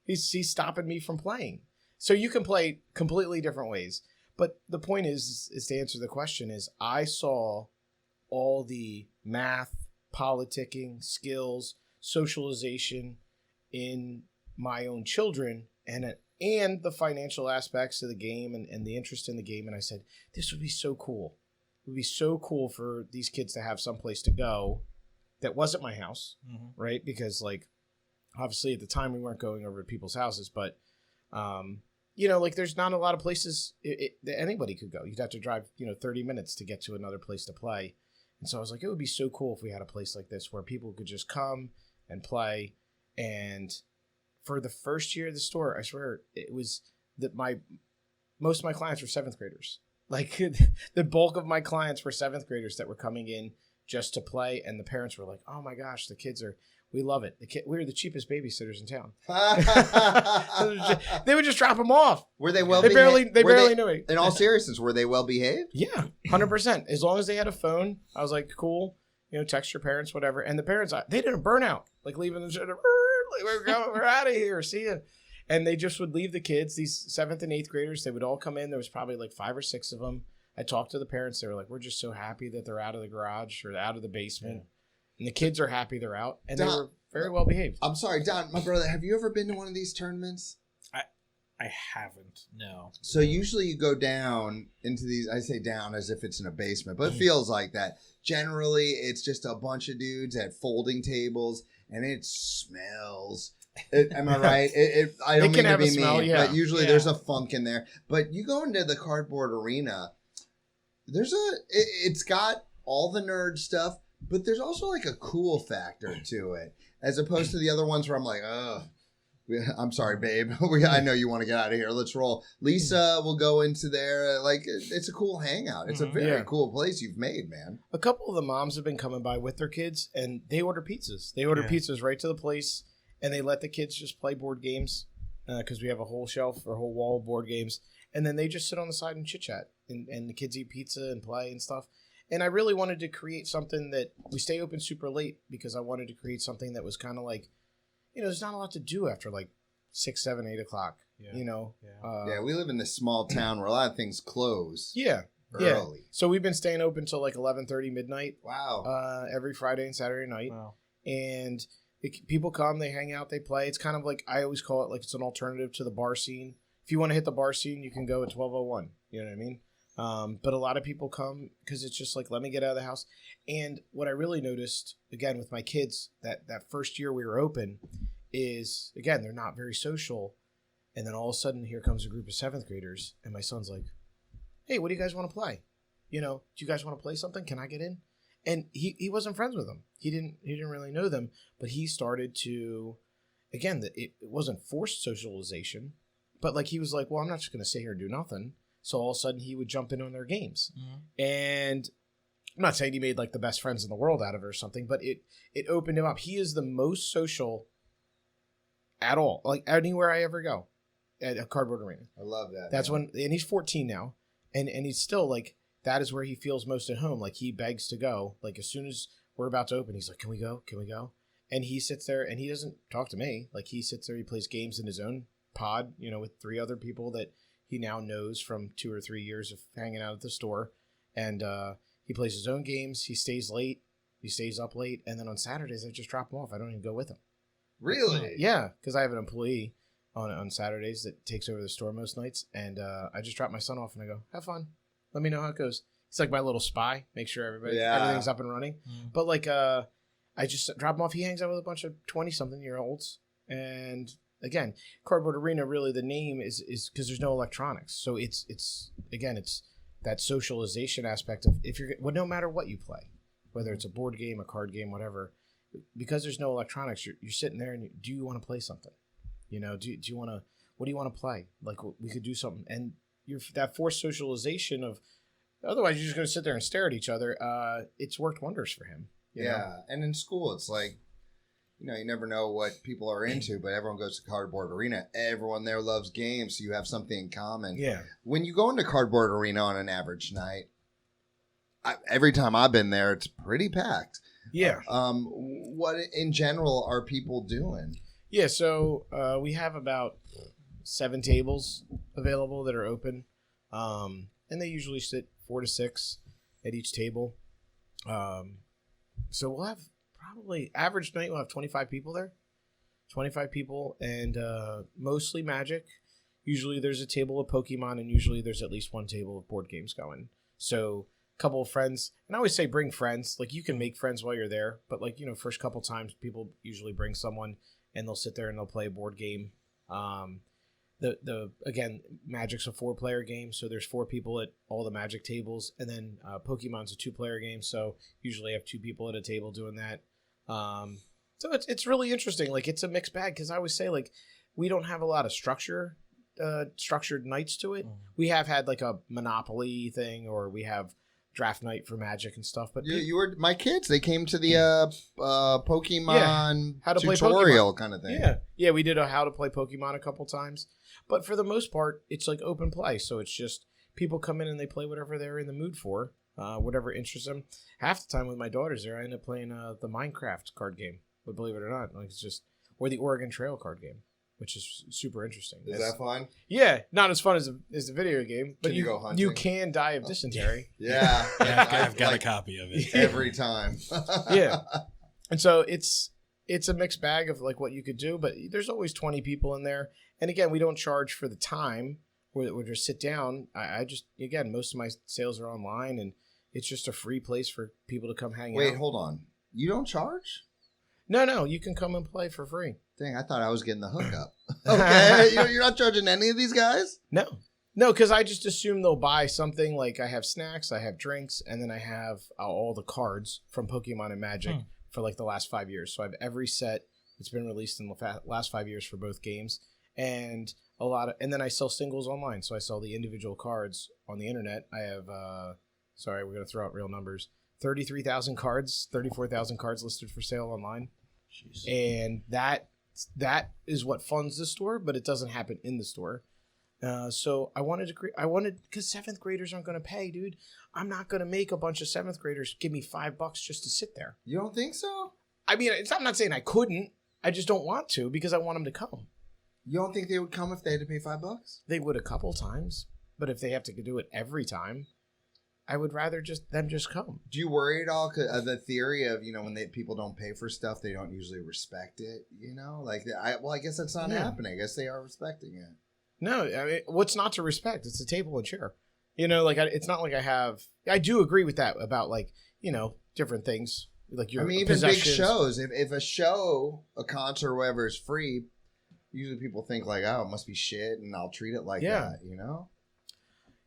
He's stopping me from playing. So you can play completely different ways. But the point is to answer the question is I saw all the math, politicking, skills, socialization in my own children and the financial aspects of the game and the interest in the game. And I said, this would be so cool. It would be so cool for these kids to have some place to go that wasn't my house, right? Because, like, obviously at the time we weren't going over to people's houses, but, like, there's not a lot of places that anybody could go. You'd have to drive, 30 minutes to get to another place to play. And so I was like, it would be so cool if we had a place like this where people could just come and play. And for the first year of the store, I swear it was that most of my clients were 7th graders. Like, the bulk of my clients were 7th graders that were coming in just to play, and the parents were like, "Oh my gosh, we love it. We're the cheapest babysitters in town." They would just drop them off. Were they well? They barely knew it. In all seriousness, were they well behaved? Yeah, 100%. As long as they had a phone, I was like, cool. Text your parents, whatever. And the parents, they didn't burn out, like leaving them. We're out of here. See ya. And they just would leave the kids, these 7th and 8th graders. They would all come in. There was probably like 5 or 6 of them. I talked to the parents. They were like, we're just so happy that they're out of the garage or out of the basement. Yeah. And the kids are happy they're out. And Don, they were very well behaved. I'm sorry, Don, my brother, have you ever been to one of these tournaments? I haven't, no. So usually you go down into these, I say down as if it's in a basement, but it feels like that. Generally, it's just a bunch of dudes at folding tables, and it smells. Am I right? I don't mean to be mean, but usually there's a funk in there. But you go into the cardboard arena, it's got all the nerd stuff, but there's also like a cool factor to it, as opposed to the other ones where I'm like, oh, I'm sorry, babe. I know you want to get out of here. Let's roll. Lisa will go into there. Like, it's a cool hangout. It's a very cool place you've made, man. A couple of the moms have been coming by with their kids, and they order pizzas. They order pizzas right to the place, and they let the kids just play board games because we have a whole shelf or a whole wall of board games. And then they just sit on the side and chit-chat, and the kids eat pizza and play and stuff. And I really wanted to create something that we stay open super late because I wanted to create something that was kind of like, there's not a lot to do after like 6, 7, 8 o'clock. Yeah. We live in this small town where a lot of things close. Yeah. Early. Yeah. So we've been staying open till like 11:30 midnight. Wow. Every Friday and Saturday night. Wow. And people come, they hang out, they play. It's kind of like, I always call it like it's an alternative to the bar scene. If you want to hit the bar scene, you can go at 12:01. You know what I mean? But a lot of people come because it's just like, let me get out of the house. And what I really noticed, again, with my kids, that first year we were open is, again, they're not very social. And then all of a sudden, here comes a group of 7th graders. And my son's like, hey, what do you guys want to play? Do you guys want to play something? Can I get in? And he wasn't friends with them. He didn't really know them. But he started to, again, it wasn't forced socialization. But like, he was like, well, I'm not just going to sit here and do nothing. So all of a sudden he would jump in on their games. Mm-hmm. And I'm not saying he made like the best friends in the world out of it or something, but it opened him up. He is the most social at all, like anywhere I ever go at a cardboard arena. I love that. That's and he's 14 now. And he's still like, that is where he feels most at home. Like, he begs to go. Like, as soon as we're about to open, he's like, can we go? Can we go? And he sits there and he doesn't talk to me. Like, he sits there, he plays games in his own pod, with 3 other people that he now knows from 2 or 3 years of hanging out at the store. And he plays his own games. He stays late. He stays up late. And then on Saturdays, I just drop him off. I don't even go with him. Really? Yeah, because I have an employee on Saturdays that takes over the store most nights. And I just drop my son off and I go, have fun. Let me know how it goes. He's like my little spy. Make sure everything's up and running. Mm. But like, I just drop him off. He hangs out with a bunch of 20-something-year-olds. And again, Cardboard Arena, really the name is because there's no electronics. So it's that socialization aspect of no matter what you play. whether it's a board game, a card game, whatever. Because there's no electronics, you're sitting there and do you want to play something? You know, do you want to, what do you want to play? Like, we could do something. And that forced socialization of, otherwise you're just going to sit there and stare at each other. It's worked wonders for him. You know? And in school, it's like, you know, you never know what people are into, but everyone goes to Cardboard Arena. Everyone there loves games, so you have something in common. Yeah. When you go into Cardboard Arena on an average night, every time I've been there, it's pretty packed. Yeah. What in general are people doing? Yeah, so we have about 7 tables available that are open, and they usually sit 4 to 6 at each table. So we'll have probably average night. We'll have 25 people there, 25 people, and mostly Magic. Usually there's a table of Pokemon, and usually there's at least one table of board games going. So a couple of friends, and I always say bring friends. Like, you can make friends while you're there, but like, you know, first couple times people usually bring someone, and they'll sit there and they'll play a board game. Again, Magic's a 4-player game, so there's 4 people at all the Magic tables, and then Pokemon's a 2-player game, so usually I have 2 people at a table doing that. So it's really interesting. Like, it's a mixed bag, because I always say, like, we don't have a lot of structured nights to it. We have had like a Monopoly thing, or we have draft night for Magic and stuff. But you were my kids. They came to the Pokemon how to play tutorial Pokemon kind of thing. Yeah. We did a how to play Pokemon a couple times, but for the most part, it's like open play. So it's just people come in and they play whatever they're in the mood for, whatever interests them. Half the time with my daughters there, I end up playing the Minecraft card game. But believe it or not, like, it's just, or the Oregon Trail card game, which is super interesting. Is that fun? Yeah, not as fun as the video game, but you go hunting? You can die of dysentery. Yeah, I've got a copy of it every time. Yeah, and so it's a mixed bag of like what you could do, but there's always 20 people in there. And again, we don't charge for the time. We're just sit down. I just, again, most of my sales are online, and it's just a free place for people to come hang out. Wait, hold on. You don't charge? No, you can come and play for free. Dang, I thought I was getting the hookup. Okay, you're not charging any of these guys? No, because I just assume they'll buy something. Like, I have snacks, I have drinks, and then I have all the cards from Pokemon and Magic for like the last 5 years. So I have every set that's been released in the last 5 years for both games, and and then I sell singles online. So I sell the individual cards on the internet. I have, sorry, we're going to throw out real numbers. 33,000 cards, 34,000 cards listed for sale online. Jeez. And that is what funds the store, but it doesn't happen in the store. So I wanted, because 7th graders aren't going to pay, dude. I'm not going to make a bunch of 7th graders give me $5 just to sit there. You don't think so? I mean, I'm not saying I couldn't. I just don't want to, because I want them to come. You don't think they would come if they had to pay $5? They would a couple times, but if they have to do it every time, I would rather them just come. Do you worry at all? Cause the theory of, you know, when people don't pay for stuff, they don't usually respect it. You know, like I guess that's not happening. I guess they are respecting it. No, I mean, what's not to respect? It's a table and chair. You know, like it's not like I do agree with that about, like, you know, different things like your. I mean, even big shows. If a concert or whatever is free, usually people think like, oh, it must be shit, and I'll treat it like that. You know.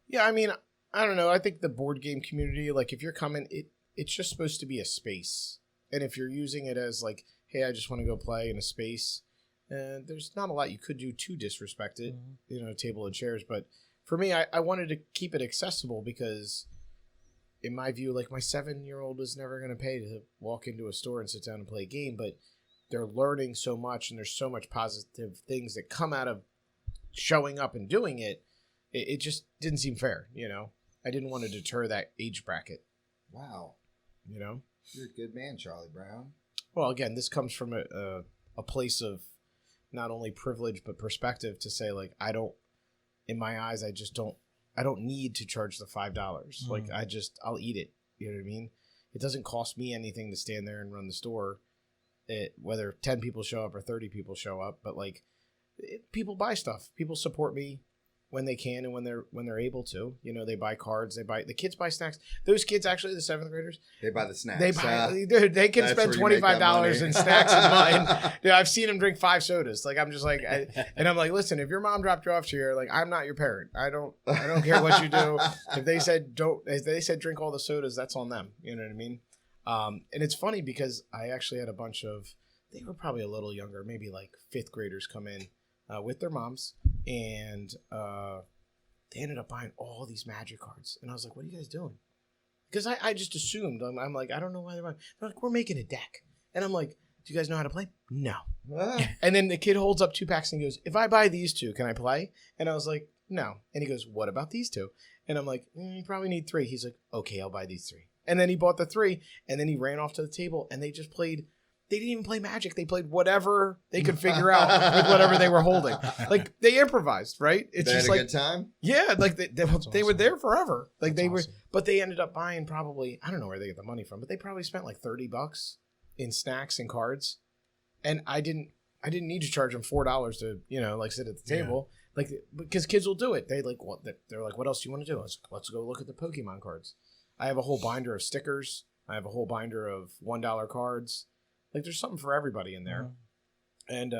Yeah, I mean, I don't know. I think the board game community, like, if you're coming, it's just supposed to be a space. And if you're using it as like, hey, I just want to go play in a space, there's not a lot you could do to disrespect it, you know, table and chairs. But for me, I wanted to keep it accessible, because in my view, like, my 7-year-old is never going to pay to walk into a store and sit down and play a game, but they're learning so much, and there's so much positive things that come out of showing up and doing it. It just didn't seem fair, you know. I didn't want to deter that age bracket. Wow. You know? You're a good man, Charlie Brown. Well, again, this comes from a place of not only privilege, but perspective to say, like, in my eyes, I don't need to charge the $5. Like, I'll eat it. You know what I mean? It doesn't cost me anything to stand there and run the store, whether 10 people show up or 30 people show up. But, like, people buy stuff. People support me when they can and when they're able to. You know, they buy cards, the kids buy snacks. Those kids, actually, the 7th graders, they buy the snacks. They can spend $25 in snacks and mine. Yeah, I've seen them drink 5 sodas. Like, I'm just like, and I'm like, listen, if your mom dropped you off here, like, I'm not your parent. I don't care what you do. If they said drink all the sodas, that's on them. You know what I mean? And it's funny because I actually had a bunch of, they were probably a little younger, maybe like 5th graders come in with their moms, and they ended up buying all these Magic cards. And I was like, what are you guys doing? Because I just assumed, I'm like, I don't know why they're buying. They're like, we're making a deck. And I'm like, do you guys know how to play? No. And then the kid holds up 2 packs and goes, if I buy these 2, can I play? And I was like, no. And he goes, what about these 2? And I'm like, you probably need 3. He's like, okay, I'll buy these 3. And then he bought the 3, and then he ran off to the table, and they just played. They didn't even play Magic. They played whatever they could figure out with whatever they were holding. Like, they improvised, right? It's they just had a like, good time? yeah, like they awesome. were there forever. Like That's they were, awesome. but they ended up buying probably, I don't know where they get the money from, but they probably spent like $30 in snacks and cards. And I didn't need to charge them $4 to, like sit at the table. Like, because kids will do it. They're like, what else do you want to do? Let's go look at the Pokemon cards. I have a whole binder of stickers. I have a whole binder of $1 cards. Like, there's something for everybody in there. And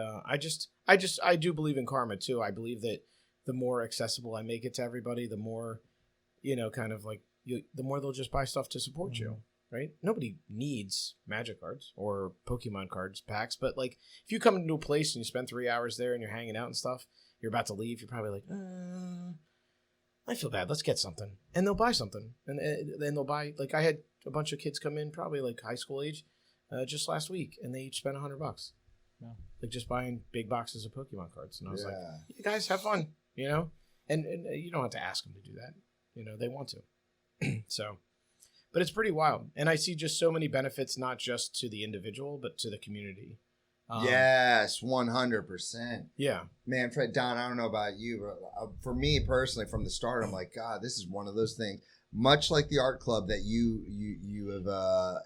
I do believe in karma too. I believe that the more accessible I make it to everybody, the more, kind of like the more they'll just buy stuff to support you. Right? Nobody needs Magic cards or Pokemon cards packs, but like if you come into a place and you spend 3 hours there and you're hanging out and stuff, you're about to leave, you're probably like, I feel bad. Let's get something. And they'll buy something. And then they'll buy, like, I had a bunch of kids come in, probably like high school age, just last week, and they each spent $100. Yeah. Like just buying big boxes of Pokemon cards. And I was like, you guys have fun, And you don't have to ask them to do that. They want to. So, but it's pretty wild. And I see just so many benefits, not just to the individual, but to the community. Yes, 100%. Yeah. Man, Fred, Don, I don't know about you, but for me personally, from the start, I'm like, God, this is one of those things. Much like the art club that you have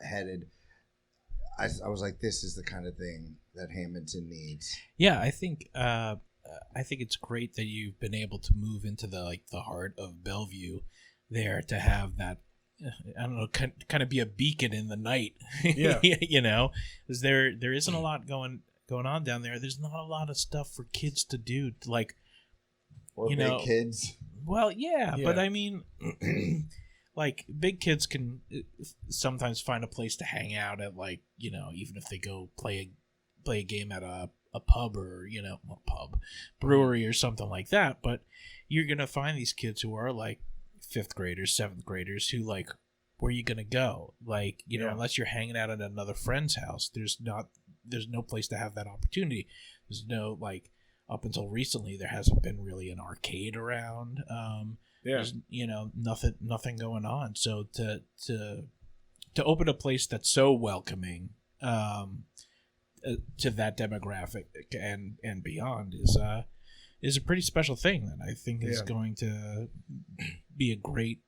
headed, I was like, this is the kind of thing that Hammonton needs. Yeah, I think it's great that you've been able to move into the heart of Bellevue there to have that. I don't know, kind of be a beacon in the night. Yeah. Because there isn't a lot going on down there. There's not a lot of stuff for kids to do, Or big kids. Well, yeah, but I mean, like big kids can sometimes find a place to hang out at, even if they go play a game at a pub or brewery or something like that. But you're gonna find these kids who are like 5th graders, 7th graders who where are you gonna go? Unless you're hanging out at another friend's house, there's no place to have that opportunity. There's no up until recently there hasn't been really an arcade around. There's nothing going on. So to open a place that's so welcoming to that demographic and beyond is a pretty special thing that I think is going to be a great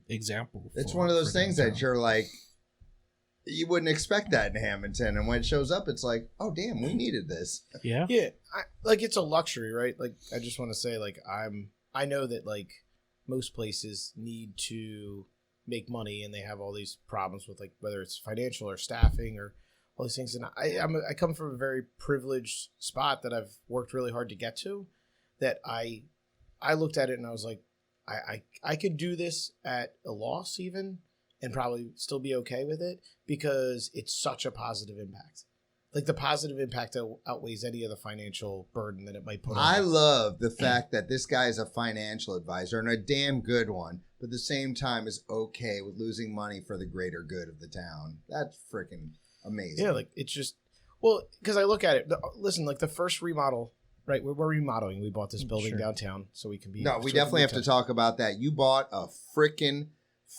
example. It's one of those things that you're like, you wouldn't expect that in Hammonton, and when it shows up, it's like, oh damn, we needed this. Yeah, it's a luxury, right? Like, I just want to say, I know that most places need to make money, and they have all these problems with whether it's financial or staffing or all these things. And I come from a very privileged spot that I've worked really hard to get to. That I looked at it and I was like, I could do this at a loss even, and probably still be okay with it because it's such a positive impact. Like, the positive impact outweighs any of the financial burden that it might put on. I love the fact that this guy is a financial advisor, and a damn good one, but at the same time is okay with losing money for the greater good of the town. That's freaking amazing. Yeah, it's just, because I look at it, listen, the first remodel, right, we're remodeling. We bought this building downtown so we can be. No, we definitely have to talk about that. You bought a freaking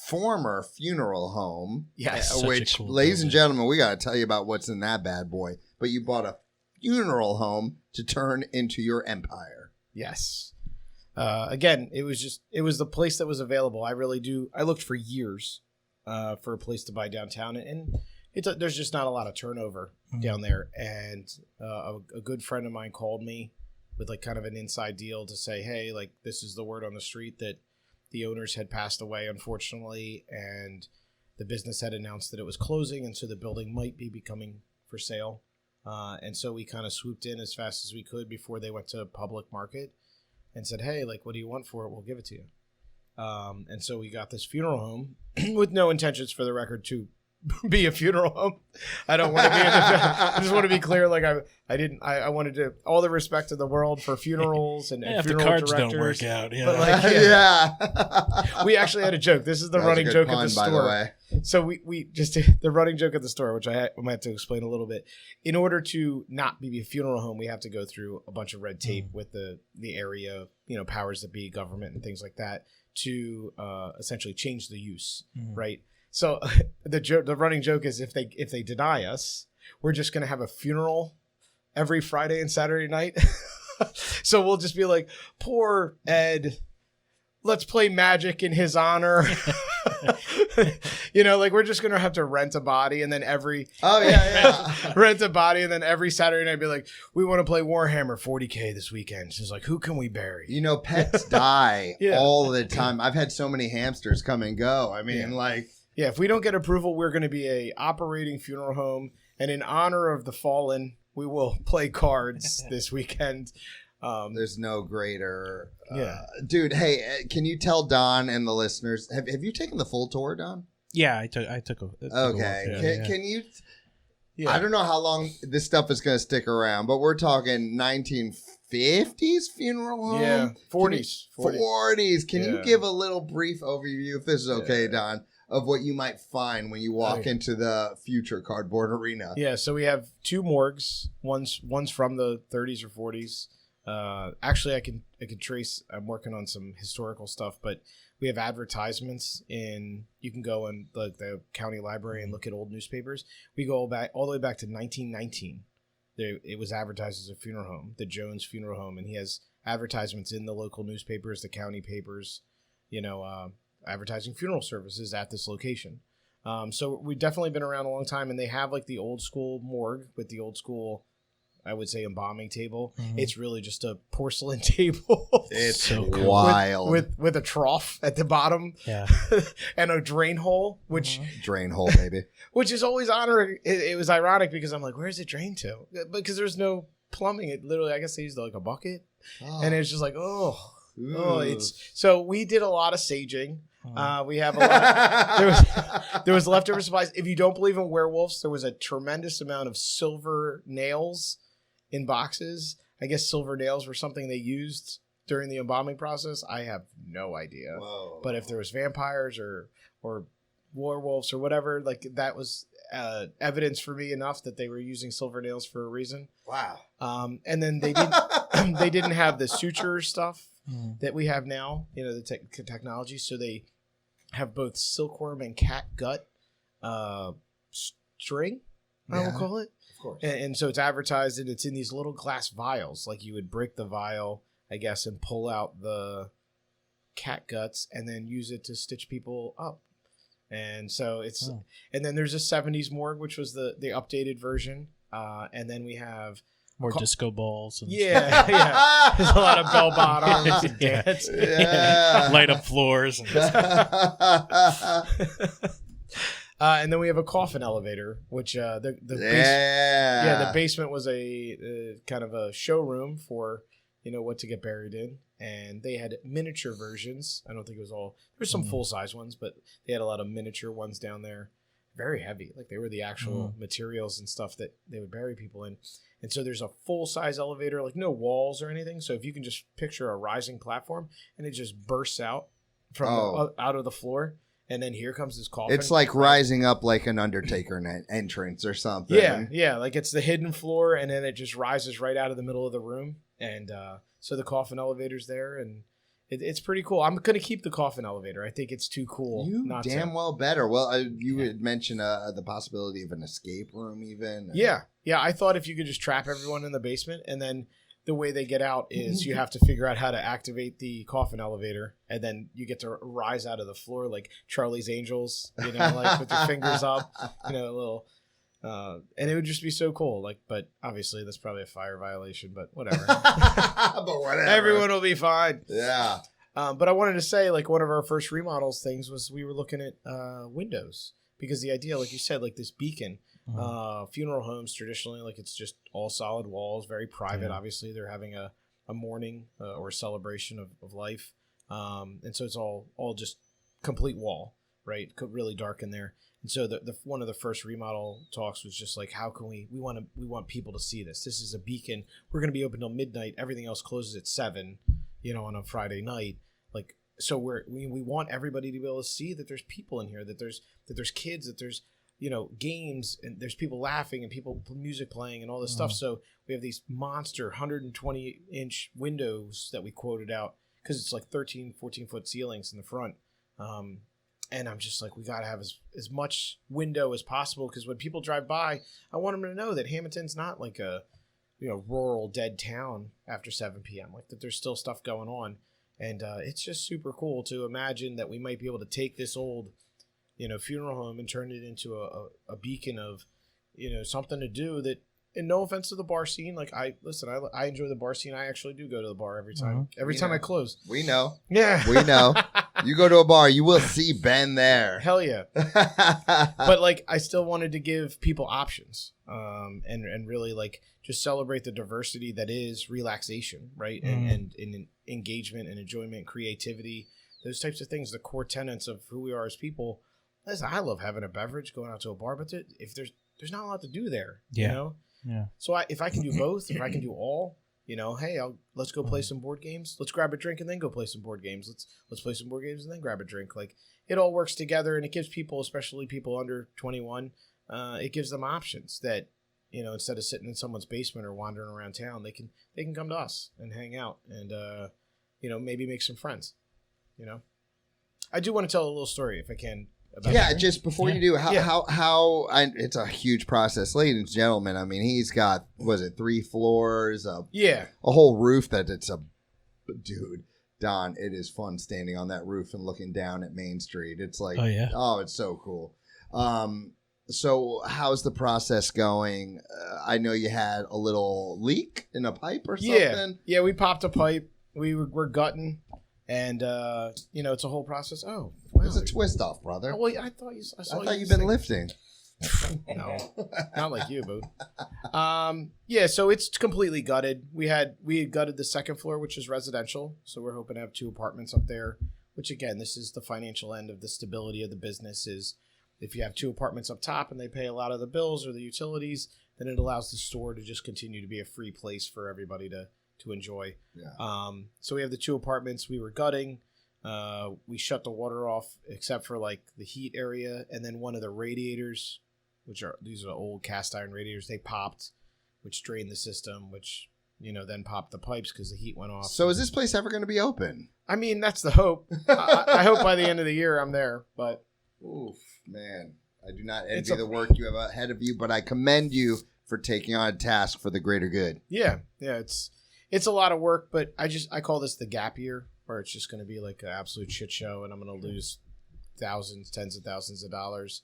former funeral home. Yes. Which, ladies and gentlemen, we got to tell you about what's in that bad boy. But you bought a funeral home to turn into your empire. Yes. Again, it was the place that was available. I looked for years for a place to buy downtown, and there's just not a lot of turnover down there. And a good friend of mine called me with kind of an inside deal to say, hey, this is the word on the street that the owners had passed away, unfortunately, and the business had announced that it was closing, and so the building might be becoming for sale. And so we kind of swooped in as fast as we could before they went to public market and said, hey, what do you want for it? We'll give it to you. And so we got this funeral home with no intentions, for the record, to be a funeral home. I don't want to be. I just want to be clear. Like I wanted to all the respect in the world for funerals and If the funeral cards directors. don't work out, yeah. But like, Yeah. we actually had a joke. This is the That was a running good joke pun, at the by store. the way. So we just the running joke at the store, which I might have to explain a little bit. In order to not be a funeral home, we have to go through a bunch of red tape with the area, powers that be, government and things like that, to essentially change the use, right? So the running joke is if they deny us, we're just gonna have a funeral every Friday and Saturday night. So we'll just be like, poor Ed, let's play magic in his honor. Like we're just gonna have to rent a body, and then rent a body, and then every Saturday night be like, we want to play Warhammer 40K this weekend. So it's like, who can we bury? Pets die all the time. I've had so many hamsters come and go. I mean, Yeah, if we don't get approval, we're going to be a operating funeral home, and in honor of the fallen, we will play cards this weekend. There's no greater. Dude, hey, can you tell Don and the listeners? Have you taken the full tour, Don? Yeah, I took a. Okay, can you? Yeah. I don't know how long this stuff is going to stick around, but we're talking 1950s funeral home. Yeah, 40s. 40s. Can you give a little brief overview, if this is okay, Don, of what you might find when you walk into the future cardboard arena? Yeah, so we have two morgues. One's from the 30s or 40s. Actually, I can trace. I'm working on some historical stuff, but we have advertisements you can go in the county library and look at old newspapers. We go all the way back to 1919. It was advertised as a funeral home, the Jones Funeral Home, and he has advertisements in the local newspapers, the county papers, advertising funeral services at this location. So we've definitely been around a long time, and they have like the old school morgue with the old school, I would say, embalming table. It's really just a porcelain table. It's so cool. wild. With a trough at the bottom. Yeah. And a drain hole, which drain hole, baby. Which is always honoring. It was ironic because I'm like, where's it drain to? Because there's no plumbing. It literally, I guess they used like a bucket. And it's just like, so we did a lot of saging. We have a lot. There was leftover supplies. If you don't believe in werewolves, there was a tremendous amount of silver nails in boxes. I guess silver nails were something they used during the embalming process. I have no idea. Whoa. But if there was vampires or werewolves or whatever, like that was evidence for me enough that they were using silver nails for a reason. Wow. And then they didn't have the suture stuff that we have now, the technology. So they have both silkworm and cat gut string, I will call it. Of course. And so it's advertised, and it's in these little glass vials. Like you would break the vial, I guess, and pull out the cat guts and then use it to stitch people up. And so it's, and then there's a 70s morgue, which was the updated version. And then we have more disco balls. And yeah. There's a lot of bell bottoms and dance. Light up floors. And then we have a coffin elevator, which the basement was a kind of a showroom for what to get buried in, and they had miniature versions. I don't think it was all. There's some full size ones, but they had a lot of miniature ones down there. Very heavy, like they were the actual materials and stuff that they would bury people in. And so there's a full size elevator, like no walls or anything. So if you can just picture a rising platform, and it just bursts out from out of the floor. And then here comes this coffin. It's like rising up like an Undertaker entrance or something. Yeah. Like it's the hidden floor, and then it just rises right out of the middle of the room. And so the coffin elevator's there, and it's pretty cool. I'm going to keep the coffin elevator. I think it's too cool. Well better. Well, you had mentioned the possibility of an escape room even. Yeah. I thought if you could just trap everyone in the basement, and then the way they get out is you have to figure out how to activate the coffin elevator, and then you get to rise out of the floor like Charlie's Angels, like with your fingers up, a little, and it would just be so cool. Like, but obviously that's probably a fire violation, but whatever. But whatever. Everyone will be fine. Yeah. But I wanted to say, like, one of our first remodels things was we were looking at windows, because the idea, like you said, like this beacon. Funeral homes traditionally, like it's just all solid walls, very private. Obviously, they're having a mourning or celebration of life, and so it's all just complete wall. right? Really dark in there. And so the one of the first remodel talks was just like, how can we want people to see this. This is a beacon. We're going to be open till midnight. Everything else closes at 7, on a Friday night. Like, so we want everybody to be able to see that there's people in here, that there's kids, that there's, games, and there's people laughing and people music playing and all this stuff. So we have these monster 120-inch windows that we quoted out because it's like 13, 14-foot ceilings in the front. And I'm just like, we got to have as much window as possible because when people drive by, I want them to know that Hammonton's not like a, rural dead town after 7 p.m. Like that there's still stuff going on. And it's just super cool to imagine that we might be able to take this old, funeral home and turn it into a beacon of, something to do that, and no offense to the bar scene. Like I enjoy the bar scene. I actually do go to the bar every time. Every time I close. We know. Yeah. We know. You go to a bar, you will see Ben there. Hell yeah. But like, I still wanted to give people options, and really like just celebrate the diversity that is relaxation, right? And engagement and enjoyment, creativity, those types of things, the core tenets of who we are as people. Listen, I love having a beverage, going out to a bar, but if there's not a lot to do there, Yeah. So if I can do both, if I can do all, hey, let's go play some board games. Let's grab a drink and then go play some board games. Let's play some board games and then grab a drink. Like, it all works together, and it gives people, especially people under 21, it gives them options that, instead of sitting in someone's basement or wandering around town, they can come to us and hang out and maybe make some friends. I do want to tell a little story if I can. Just before you do, how it's a huge process, ladies and gentlemen. I mean, he's got, 3 floors, a whole roof dude, Don, it is fun standing on that roof and looking down at Main Street. It's like, it's so cool. So how's the process going? I know you had a little leak in a pipe or something. Yeah, we popped a pipe. We're gutting. And, it's a whole process. Oh, wow. It's a twist off, brother. Oh, well, I thought you've been lifting. No, not like you, boo. So it's completely gutted. We had gutted the second floor, which is residential. So we're hoping to have 2 apartments up there, which again, this is the financial end of the stability of the business is if you have 2 apartments up top and they pay a lot of the bills or the utilities, then it allows the store to just continue to be a free place for everybody to enjoy. Yeah. So we have the 2 apartments we were gutting. We shut the water off except for like the heat area, and then one of the radiators, these are old cast iron radiators, they popped, which drained the system, which then popped the pipes because the heat went off. So is this place ever going to be open? I mean, that's the hope. I hope by the end of the year I'm there, but oof, man, I do not envy the work you have ahead of you, but I commend you for taking on a task for the greater good. Yeah, it's a lot of work, but I call this the gap year, where it's just going to be like an absolute shit show, and I'm going to lose tens of thousands of dollars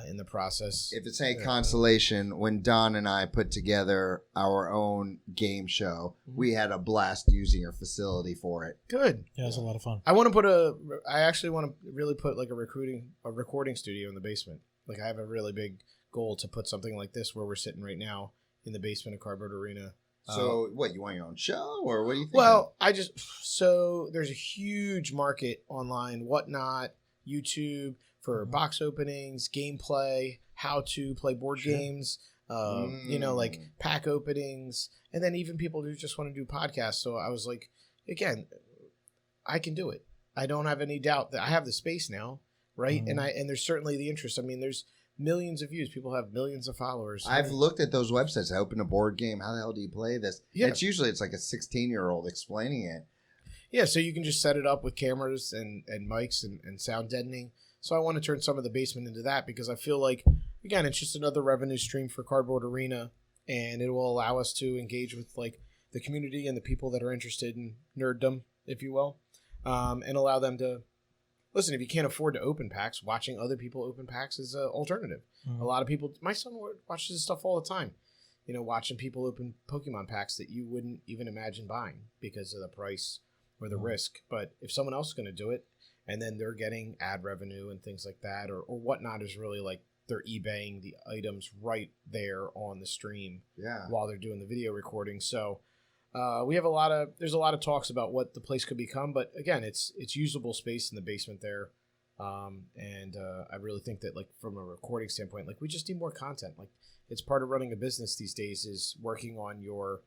in the process. If it's any consolation, when Don and I put together our own game show, we had a blast using your facility for it. Good. Yeah, it was a lot of fun. I actually want to really put like a recording studio in the basement. Like, I have a really big goal to put something like this where we're sitting right now in the basement of Cardboard Arena. So what, you want your own show, or what do you think? Well, so there's a huge market online, Whatnot, YouTube for box openings, gameplay, how to play board games, like pack openings, and then even people who just want to do podcasts. So I was like, again, I can do it. I don't have any doubt that I have the space now, right? And there's certainly the interest. I mean, there's millions of views. People have millions of followers. I've looked at those websites. I open a board game. How the hell do you play this? Yeah. It's like a 16-year-old explaining it. Yeah, so you can just set it up with cameras and mics and sound deadening. So I want to turn some of the basement into that because I feel like, again, it's just another revenue stream for Cardboard Arena, and it will allow us to engage with like the community and the people that are interested in nerddom, if you will, and allow them to listen. If you can't afford to open packs, watching other people open packs is an alternative. A lot of people, my son watches this stuff all the time, watching people open Pokemon packs that you wouldn't even imagine buying because of the price or the risk. But if someone else is going to do it, and then they're getting ad revenue and things like that, or Whatnot is really like they're eBaying the items right there on the stream while they're doing the video recording. So there's a lot of talks about what the place could become, but again, it's usable space in the basement there. I really think that, like, from a recording standpoint, like, we just need more content. Like, it's part of running a business these days is working on your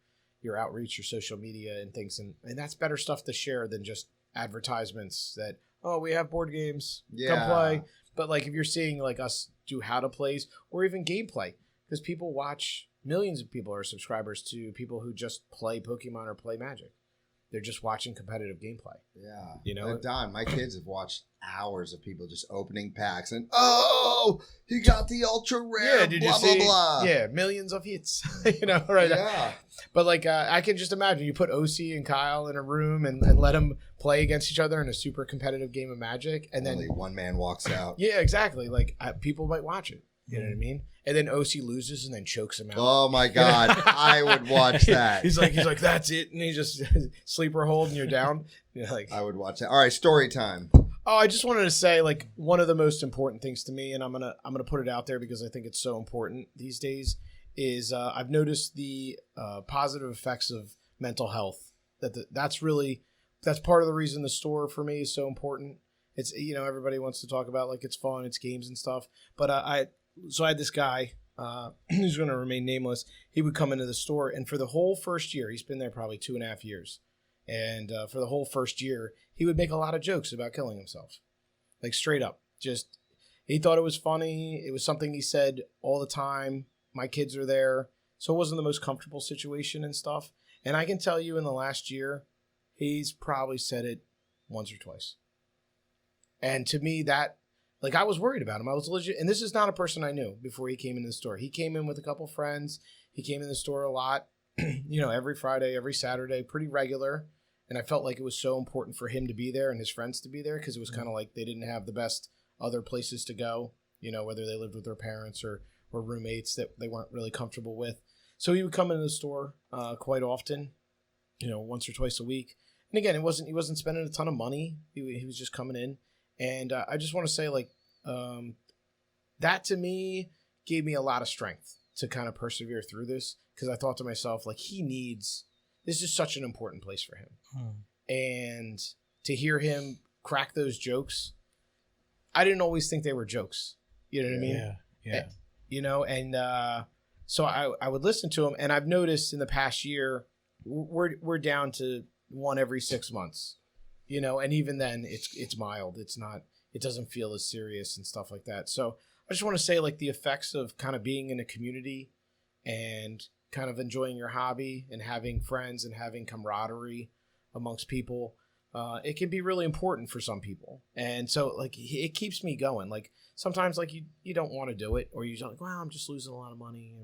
outreach, your social media and things. And that's better stuff to share than just advertisements that, oh, we have board games, come play. But, like, if you're seeing, like, us do how to plays or even gameplay, because people watch, millions of people are subscribers to people who just play Pokemon or play Magic. They're just watching competitive gameplay. Yeah. You know? Don, my kids have watched hours of people just opening packs and, oh, he got the ultra rare, did blah, you see? blah, blah. Yeah, millions of hits. Right? Yeah. But, like, I can just imagine you put OC and Kyle in a room and let them play against each other in a super competitive game of Magic. And Only then one man walks out. Yeah, exactly. Like, people might watch it. You know what I mean? And then OC loses and then chokes him out. Oh my God, I would watch that. He's like, that's it, and he just sleeper hold and you're down. You're like, I would watch that. All right, story time. oh, I just wanted to say, like, one of the most important things to me, and I'm gonna put it out there because I think it's so important these days, is I've noticed the positive effects of mental health. That's part of the reason the store for me is so important. It's, everybody wants to talk about, like, it's fun, it's games and stuff, but I had this guy who's going to remain nameless. He would come into the store, and for the whole first year, he's been there probably 2.5 years. And for the whole first year, he would make a lot of jokes about killing himself. Like, straight up. Just, he thought it was funny. It was something he said all the time. My kids are there. So it wasn't the most comfortable situation and stuff. And I can tell you in the last year, he's probably said it once or twice. And to me, that, like, I was worried about him. I was legit, and this is not a person I knew before he came into the store. He came in with a couple friends. He came in the store a lot, every Friday, every Saturday, pretty regular. And I felt like it was so important for him to be there and his friends to be there because it was kind of like they didn't have the best other places to go, whether they lived with their parents or roommates that they weren't really comfortable with. So he would come into the store quite often, once or twice a week. And again, he wasn't spending a ton of money. He was just coming in. And I just want to say, like, that to me gave me a lot of strength to kind of persevere through this because I thought to myself, like, this is such an important place for him. And to hear him crack those jokes, I didn't always think they were jokes. You know what I mean? Yeah. So I would listen to him, and I've noticed in the past year, we're down to one every 6 months. And even then it's mild. It doesn't feel as serious and stuff like that. So I just want to say, like, the effects of kind of being in a community and kind of enjoying your hobby and having friends and having camaraderie amongst people, it can be really important for some people. And so, like, it keeps me going. Like, sometimes, like, you don't want to do it, or you're like, well, I'm just losing a lot of money,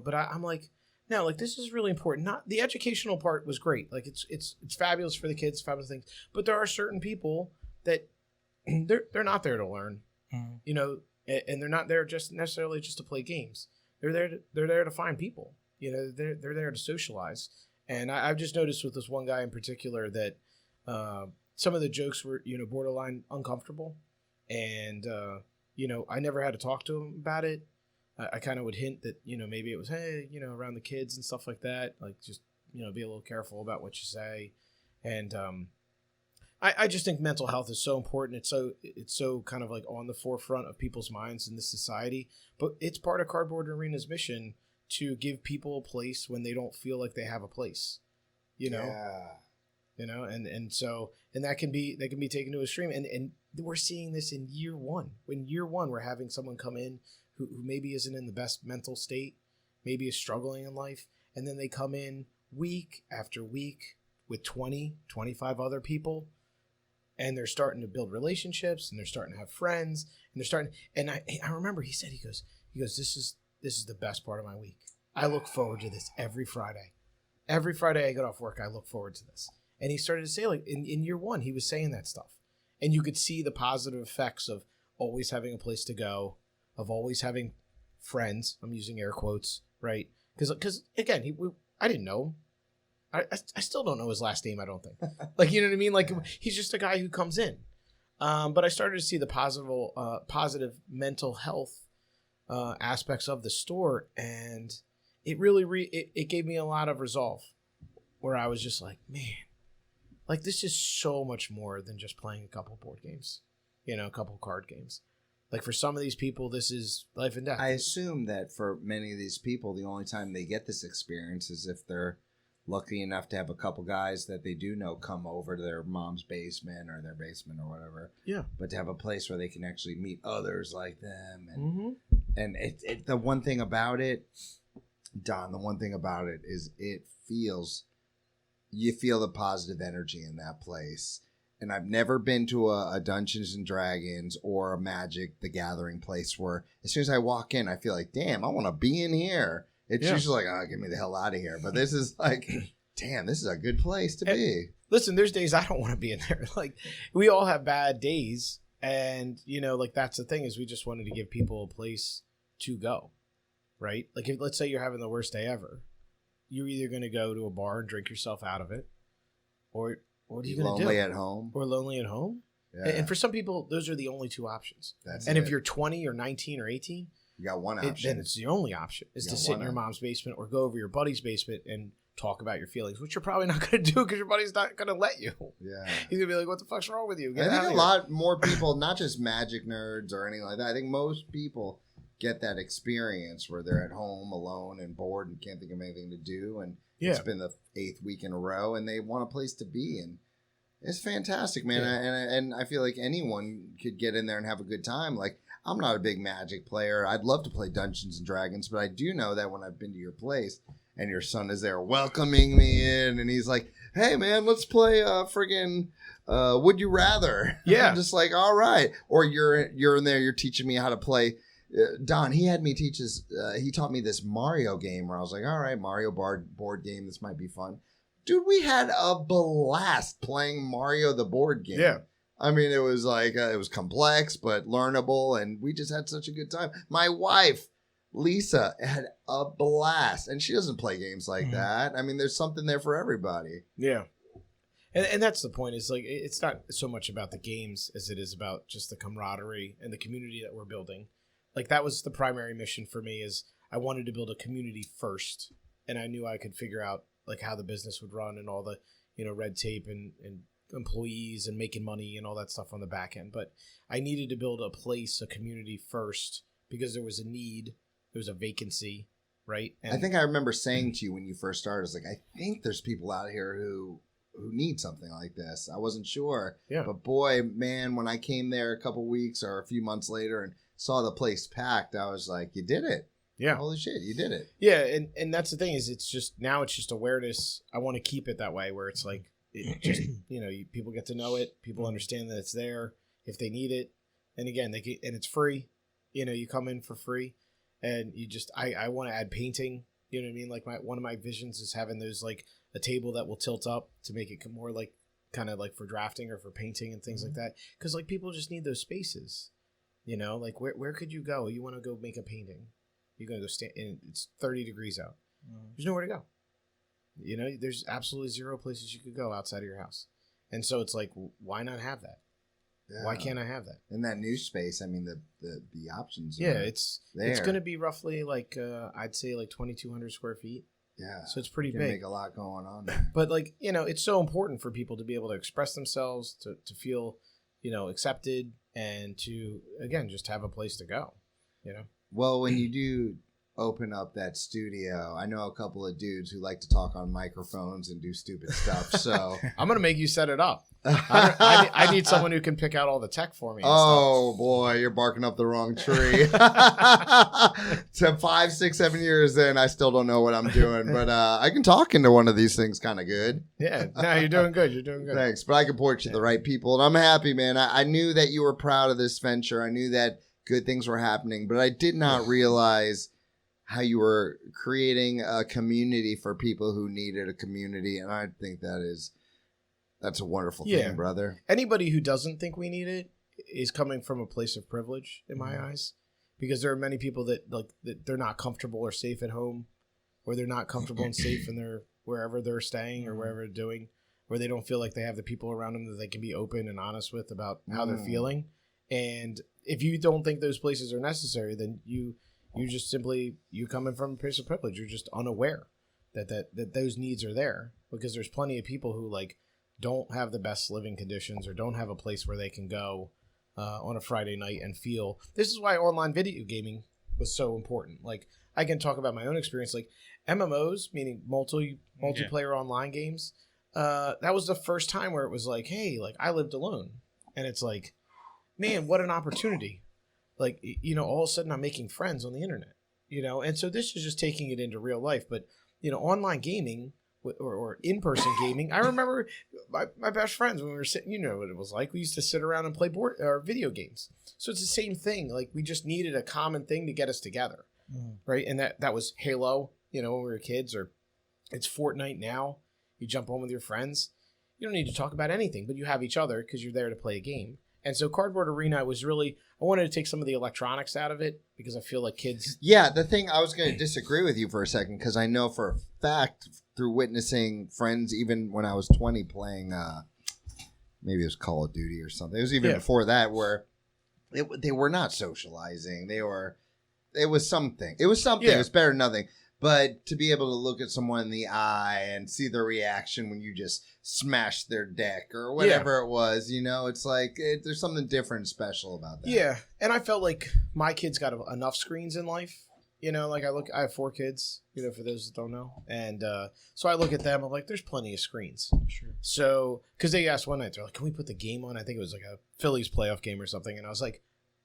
but I'm like, no, like, this is really important. Not the educational part was great. Like, it's fabulous for the kids, fabulous things. But there are certain people that they're not there to learn, and they're not there just necessarily just to play games. They're there to find people. They're there to socialize. And I've just noticed with this one guy in particular that some of the jokes were borderline uncomfortable, and I never had to talk to him about it. I kind of would hint that, maybe it was, hey, around the kids and stuff like that. Like, just, be a little careful about what you say. And I just think mental health is so important. It's so kind of like on the forefront of people's minds in this society. But it's part of Cardboard Arena's mission to give people a place when they don't feel like they have a place, Yeah. And that can be taken to a extreme. And we're seeing this in year one. In year one, we're having someone come in who maybe isn't in the best mental state, maybe is struggling in life, and then they come in week after week with 20, 25 other people, and they're starting to build relationships, and they're starting to have friends, and I remember he goes, this is the best part of my week. I look forward to this every Friday. Every Friday I get off work, I look forward to this. And he started to say, like, in year one, he was saying that stuff. And you could see the positive effects of always having a place to go, of always having friends. I'm using air quotes, right? Because again, I didn't know. I still don't know his last name, I don't think. Like, you know what I mean? Like, he's just a guy who comes in. But I started to see the positive mental health aspects of the store, and it really it gave me a lot of resolve, where I was just like, man, like, this is so much more than just playing a couple board games. a couple card games. Like for some of these people, this is life and death. I assume that for many of these people, the only time they get this experience is if they're lucky enough to have a couple guys that they do know come over to their mom's basement or their basement or whatever. Yeah. But to have a place where they can actually meet others like them. And, Mm-hmm. and the one thing about it, Don, is you feel the positive energy in that place. And I've never been to a Dungeons and Dragons or a Magic the Gathering place where as soon as I walk in, I feel like, damn, I want to be in here. It's usually like, oh, get me the hell out of here. But this is like, damn, this is a good place to be. Listen, there's days I don't want to be in there. Like, we all have bad days. And, like, that's the thing is we just wanted to give people a place to go, right? Like, let's say you're having the worst day ever. You're either going to go to a bar and drink yourself out of it, or what are you going to do? Lonely at home. Or lonely at home. Yeah. And for some people, those are the only two options. And if you're 20 or 19 or 18, you got one option. Then it's the only option is to sit in your mom's basement or go over your buddy's basement and talk about your feelings, which you're probably not going to do because your buddy's not going to let you. Yeah. He's going to be like, what the fuck's wrong with you? I think a lot more people, not just Magic nerds or anything like that, I think most people get that experience where they're at home alone and bored and can't think of anything to do. And it's been the 8th week in a row and they want a place to be. And it's fantastic, man. Yeah. And I feel like anyone could get in there and have a good time. Like, I'm not a big Magic player. I'd love to play Dungeons and Dragons, but I do know that when I've been to your place and your son is there welcoming me in and he's like, hey, man, let's play friggin' Would You Rather? Yeah. I'm just like, all right. Or you're in there, you're teaching me how to play. Don, he had me he taught me this Mario game where I was like, all right, Mario board game. This might be fun. Dude, we had a blast playing Mario the board game. Yeah. I mean, it was like, it was complex, but learnable, and we just had such a good time. My wife, Lisa, had a blast, and she doesn't play games like that. I mean, there's something there for everybody. Yeah. And that's the point, is like, it's not so much about the games as it is about just the camaraderie and the community that we're building. Like, that was the primary mission for me, is I wanted to build a community first, and I knew I could figure out, like, how the business would run and all the, red tape and employees and making money and all that stuff on the back end. But I needed to build a place, a community first, because there was a need, there was a vacancy, right? And I think I remember saying to you when you first started, I was like, I think there's people out here who need something like this. I wasn't sure. Yeah. But boy, man, when I came there a couple weeks or a few months later and saw the place packed, I was like, you did it. Yeah. Holy shit, you did it. Yeah, and that's the thing, is it's just awareness. I want to keep it that way, where it's like, it just, people get to know it. People understand that it's there if they need it. And again, and it's free. You come in for free, and you just, I want to add painting. You know what I mean? Like, one of my visions is having those, like, a table that will tilt up to make it more like, kind of like for drafting or for painting and things like that. Because, like, people just need those spaces. Like, where could you go? You want to go make a painting. You're going to go stand, and it's 30 degrees out. There's nowhere to go. There's absolutely zero places you could go outside of your house. And so it's like, why not have that? Yeah. Why can't I have that? In that new space, I mean, the options. Yeah, it's going to be roughly like, I'd say like 2,200 square feet. Yeah. So it's pretty big. Make a lot going on there. But like, it's so important for people to be able to express themselves, to feel, accepted, and to, again, just have a place to go, Well, when you do open up that studio, I know a couple of dudes who like to talk on microphones and do stupid stuff. So I'm gonna make you set it up. I need someone who can pick out all the tech for me. Oh boy, you're barking up the wrong tree. So 5, 6, 7 years in, I still don't know what I'm doing, but I can talk into one of these things kind of good. Yeah, no, you're doing good. You're doing good. Thanks, but I can point you to the right people, and I'm happy, man. I knew that you were proud of this venture. I knew that good things were happening, but I did not realize how you were creating a community for people who needed a community. And I think that's a wonderful thing, brother. Anybody who doesn't think we need it is coming from a place of privilege in my eyes, because there are many people that they're not comfortable or safe at home, or they're not comfortable and safe in their, wherever they're staying or wherever they're doing, where they don't feel like they have the people around them that they can be open and honest with about how they're feeling. And if you don't think those places are necessary, then you just simply, you coming from a place of privilege. You're just unaware that those needs are there, because there's plenty of people who like don't have the best living conditions or don't have a place where they can go on a Friday night and feel. This is why online video gaming was so important. Like, I can talk about my own experience. Like, MMOs, meaning multiplayer online games, that was the first time where it was like, hey, like, I lived alone. And it's like, man, what an opportunity. Like, you know, all of a sudden I'm making friends on the internet, you know? And so this is just taking it into real life. But, you know, online gaming or in-person gaming, I remember my best friends when we were sitting, you know what it was like. We used to sit around and play board or video games. So it's the same thing. Like, we just needed a common thing to get us together, right? And that was Halo, you know, when we were kids, or it's Fortnite now. You jump on with your friends. You don't need to talk about anything, but you have each other because you're there to play a game. And so Cardboard Arena was really, I wanted to take some of the electronics out of it because I feel like kids. Yeah, the thing, I was going to disagree with you for a second because I know for a fact through witnessing friends, even when I was 20 playing, maybe it was Call of Duty or something. It was even before that where they were not socializing. It was something. It was something. It was better than nothing. But to be able to look at someone in the eye and see their reaction when you just smash their deck or whatever it was, you know, it's like there's something different and special about that. Yeah. And I felt like my kids got enough screens in life. You know, like I have 4 kids, you know, for those that don't know. And so I look at them, I'm like, there's plenty of screens. Sure. So, because they asked one night, they're like, can we put the game on? I think it was like a Phillies playoff game or something. And I was like,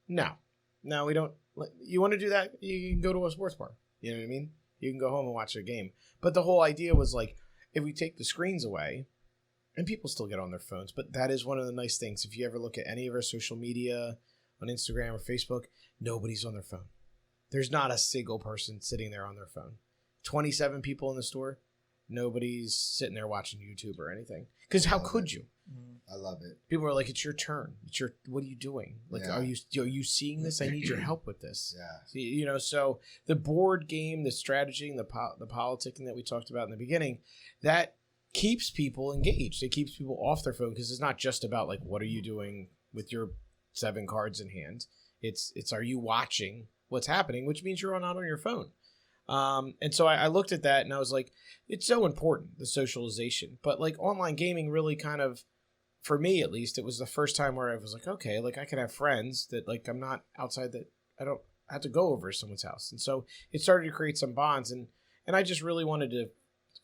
no, we don't. You want to do that? You can go to a sports bar. You know what I mean? You can go home and watch their game. But the whole idea was like, if we take the screens away, and people still get on their phones, but that is one of the nice things. If you ever look at any of our social media on Instagram or Facebook, nobody's on their phone. There's not a single person sitting there on their phone. 27 people in the store, nobody's sitting there watching YouTube or anything. Because how could you? I love it. People are like, it's your turn. What are you doing? Like, are you seeing this? I need your help with this. Yeah. You know, so the board game, the strategy, and the politicking that we talked about in the beginning, that keeps people engaged. It keeps people off their phone because it's not just about like, what are you doing with your 7 cards in hand? It's are you watching what's happening, which means you're not on your phone. And so I looked at that and I was like, it's so important, the socialization. But like online gaming really kind of, for me at least, it was the first time where I was like, okay, like I can have friends that like I'm not outside, that I don't have to go over to someone's house. And so it started to create some bonds, and I just really wanted to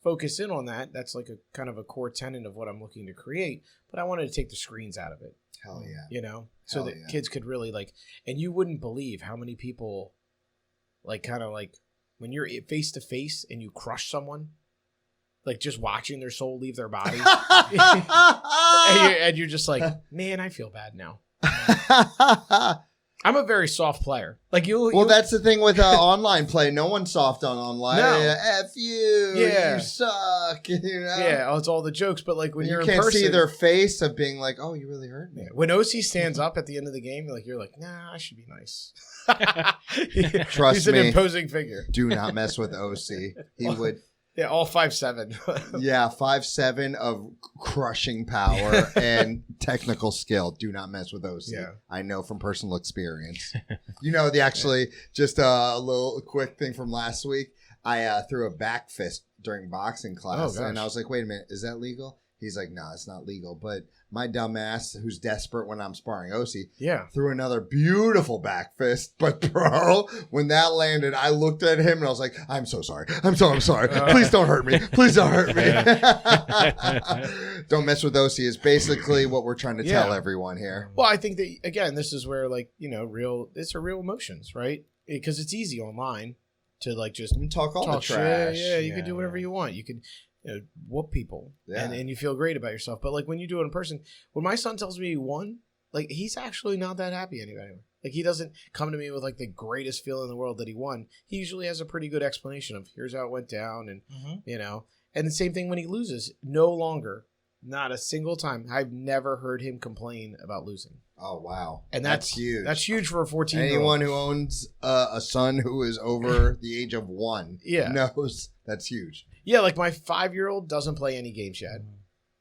focus in on that. That's like a kind of a core tenet of what I'm looking to create, but I wanted to take the screens out of it. Hell yeah. You know, so that kids could really like, and you wouldn't believe how many people like kind of like when you're face to face and you crush someone, like just watching their soul leave their body. and you're just like, man, I feel bad now. I'm a very soft player. Like that's the thing with online play. No one's soft on online. No. F you. Yeah. You suck. You know? Yeah, it's all the jokes. But like when you're in can't person, see their face of being like, oh, you really hurt me. Yeah. When OC stands up at the end of the game, you're like, nah, I should be nice. Trust He's me. an imposing figure. Do not mess with OC. He would. Yeah, all 5'7". Yeah, 5'7" of crushing power and technical skill. Do not mess with OC. Yeah. I know from personal experience. You know, just a little quick thing from last week. I threw a back fist during boxing class, and I was like, wait a minute, is that legal? He's like, no, it's not legal. But my dumb ass, who's desperate when I'm sparring OC, threw another beautiful back fist. But, bro, when that landed, I looked at him and I was like, I'm so sorry. I'm sorry. Please don't hurt me. Please don't hurt me. Don't mess with OC is basically what we're trying to tell everyone here. Well, I think that, again, this is where, like, you know, it's a real emotions, right? Because it's easy online to, like, just talk the trash. Yeah, you can do whatever you want. You can whoop people and you feel great about yourself. But like when you do it in person, when my son tells me he won, like he's actually not that happy anymore. Like he doesn't come to me with like the greatest feeling in the world that he won. He usually has a pretty good explanation of here's how it went down, and you know. And the same thing when he loses. No longer, not a single time. I've never heard him complain about losing. Oh wow, and that's huge. That's huge for a 14-year-old. Anyone who owns a son who is over the age of 1 knows that's huge. Yeah, like my 5-year-old doesn't play any games yet,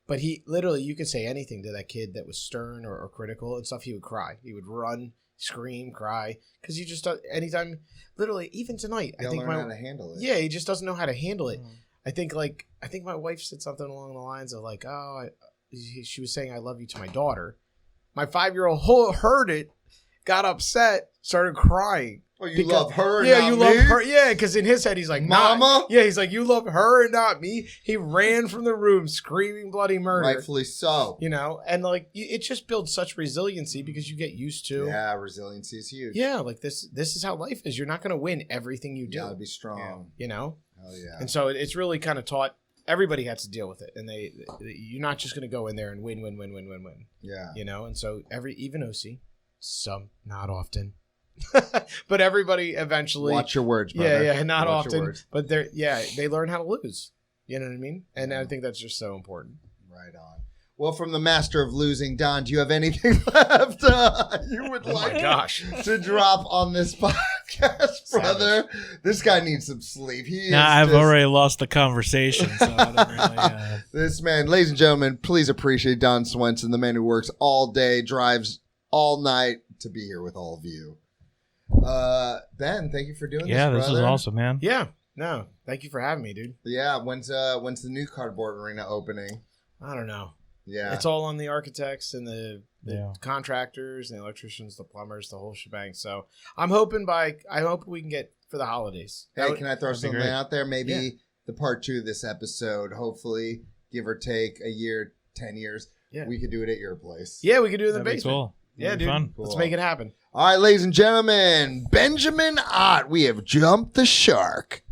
but he literally, you could say anything to that kid that was stern or critical and stuff, he would cry. He would run, scream, cry, because he just anytime, literally, even tonight, I think learn how to handle it. Yeah, he just doesn't know how to handle it. I think my wife said something along the lines of like, she was saying I love you to my daughter, My 5-year-old heard it, got upset, started crying. Oh, you love her, yeah, not you me? love her. Yeah, because in his head he's like, Mama? Yeah, he's like, you love her and not me. He ran from the room screaming bloody murder. Rightfully so. You know, and like it just builds such resiliency because you get used to. Yeah, resiliency is huge. Yeah, like this is how life is. You're not going to win everything you do. You gotta be strong. You know. Hell yeah. And so it's really kind of taught. Everybody has to deal with it, and you're not just going to go in there and win. Yeah. You know, and so even OC, some not often. But everybody eventually Watch your words, brother. Yeah, not Watch your often. words. But they learn how to lose. You know what I mean? And I think that's just so important. Right on. Well, from the master of losing, Don, do you have anything left you would like to drop on this podcast, brother? This guy needs some sleep. I've already lost the conversation, so I don't really... This man, ladies and gentlemen, please appreciate Don Swenson, the man who works all day, drives all night to be here with all of you. Ben, thank you for doing this, brother. Yeah, this was awesome, man. Yeah. No, thank you for having me, dude. Yeah, when's the new cardboard arena opening? I don't know. Yeah. It's all on the architects and the contractors and the electricians, the plumbers, the whole shebang. So I hope we can get for the holidays. Hey, can I throw something out there? Maybe the part 2 of this episode, hopefully, give or take a year, 10 years, we could do it at your place. Yeah, we could do it in the That'd basement. Be cool. Yeah, dude. Fun. Let's make it happen. All right, ladies and gentlemen, Benjamin Ott, we have jumped the shark.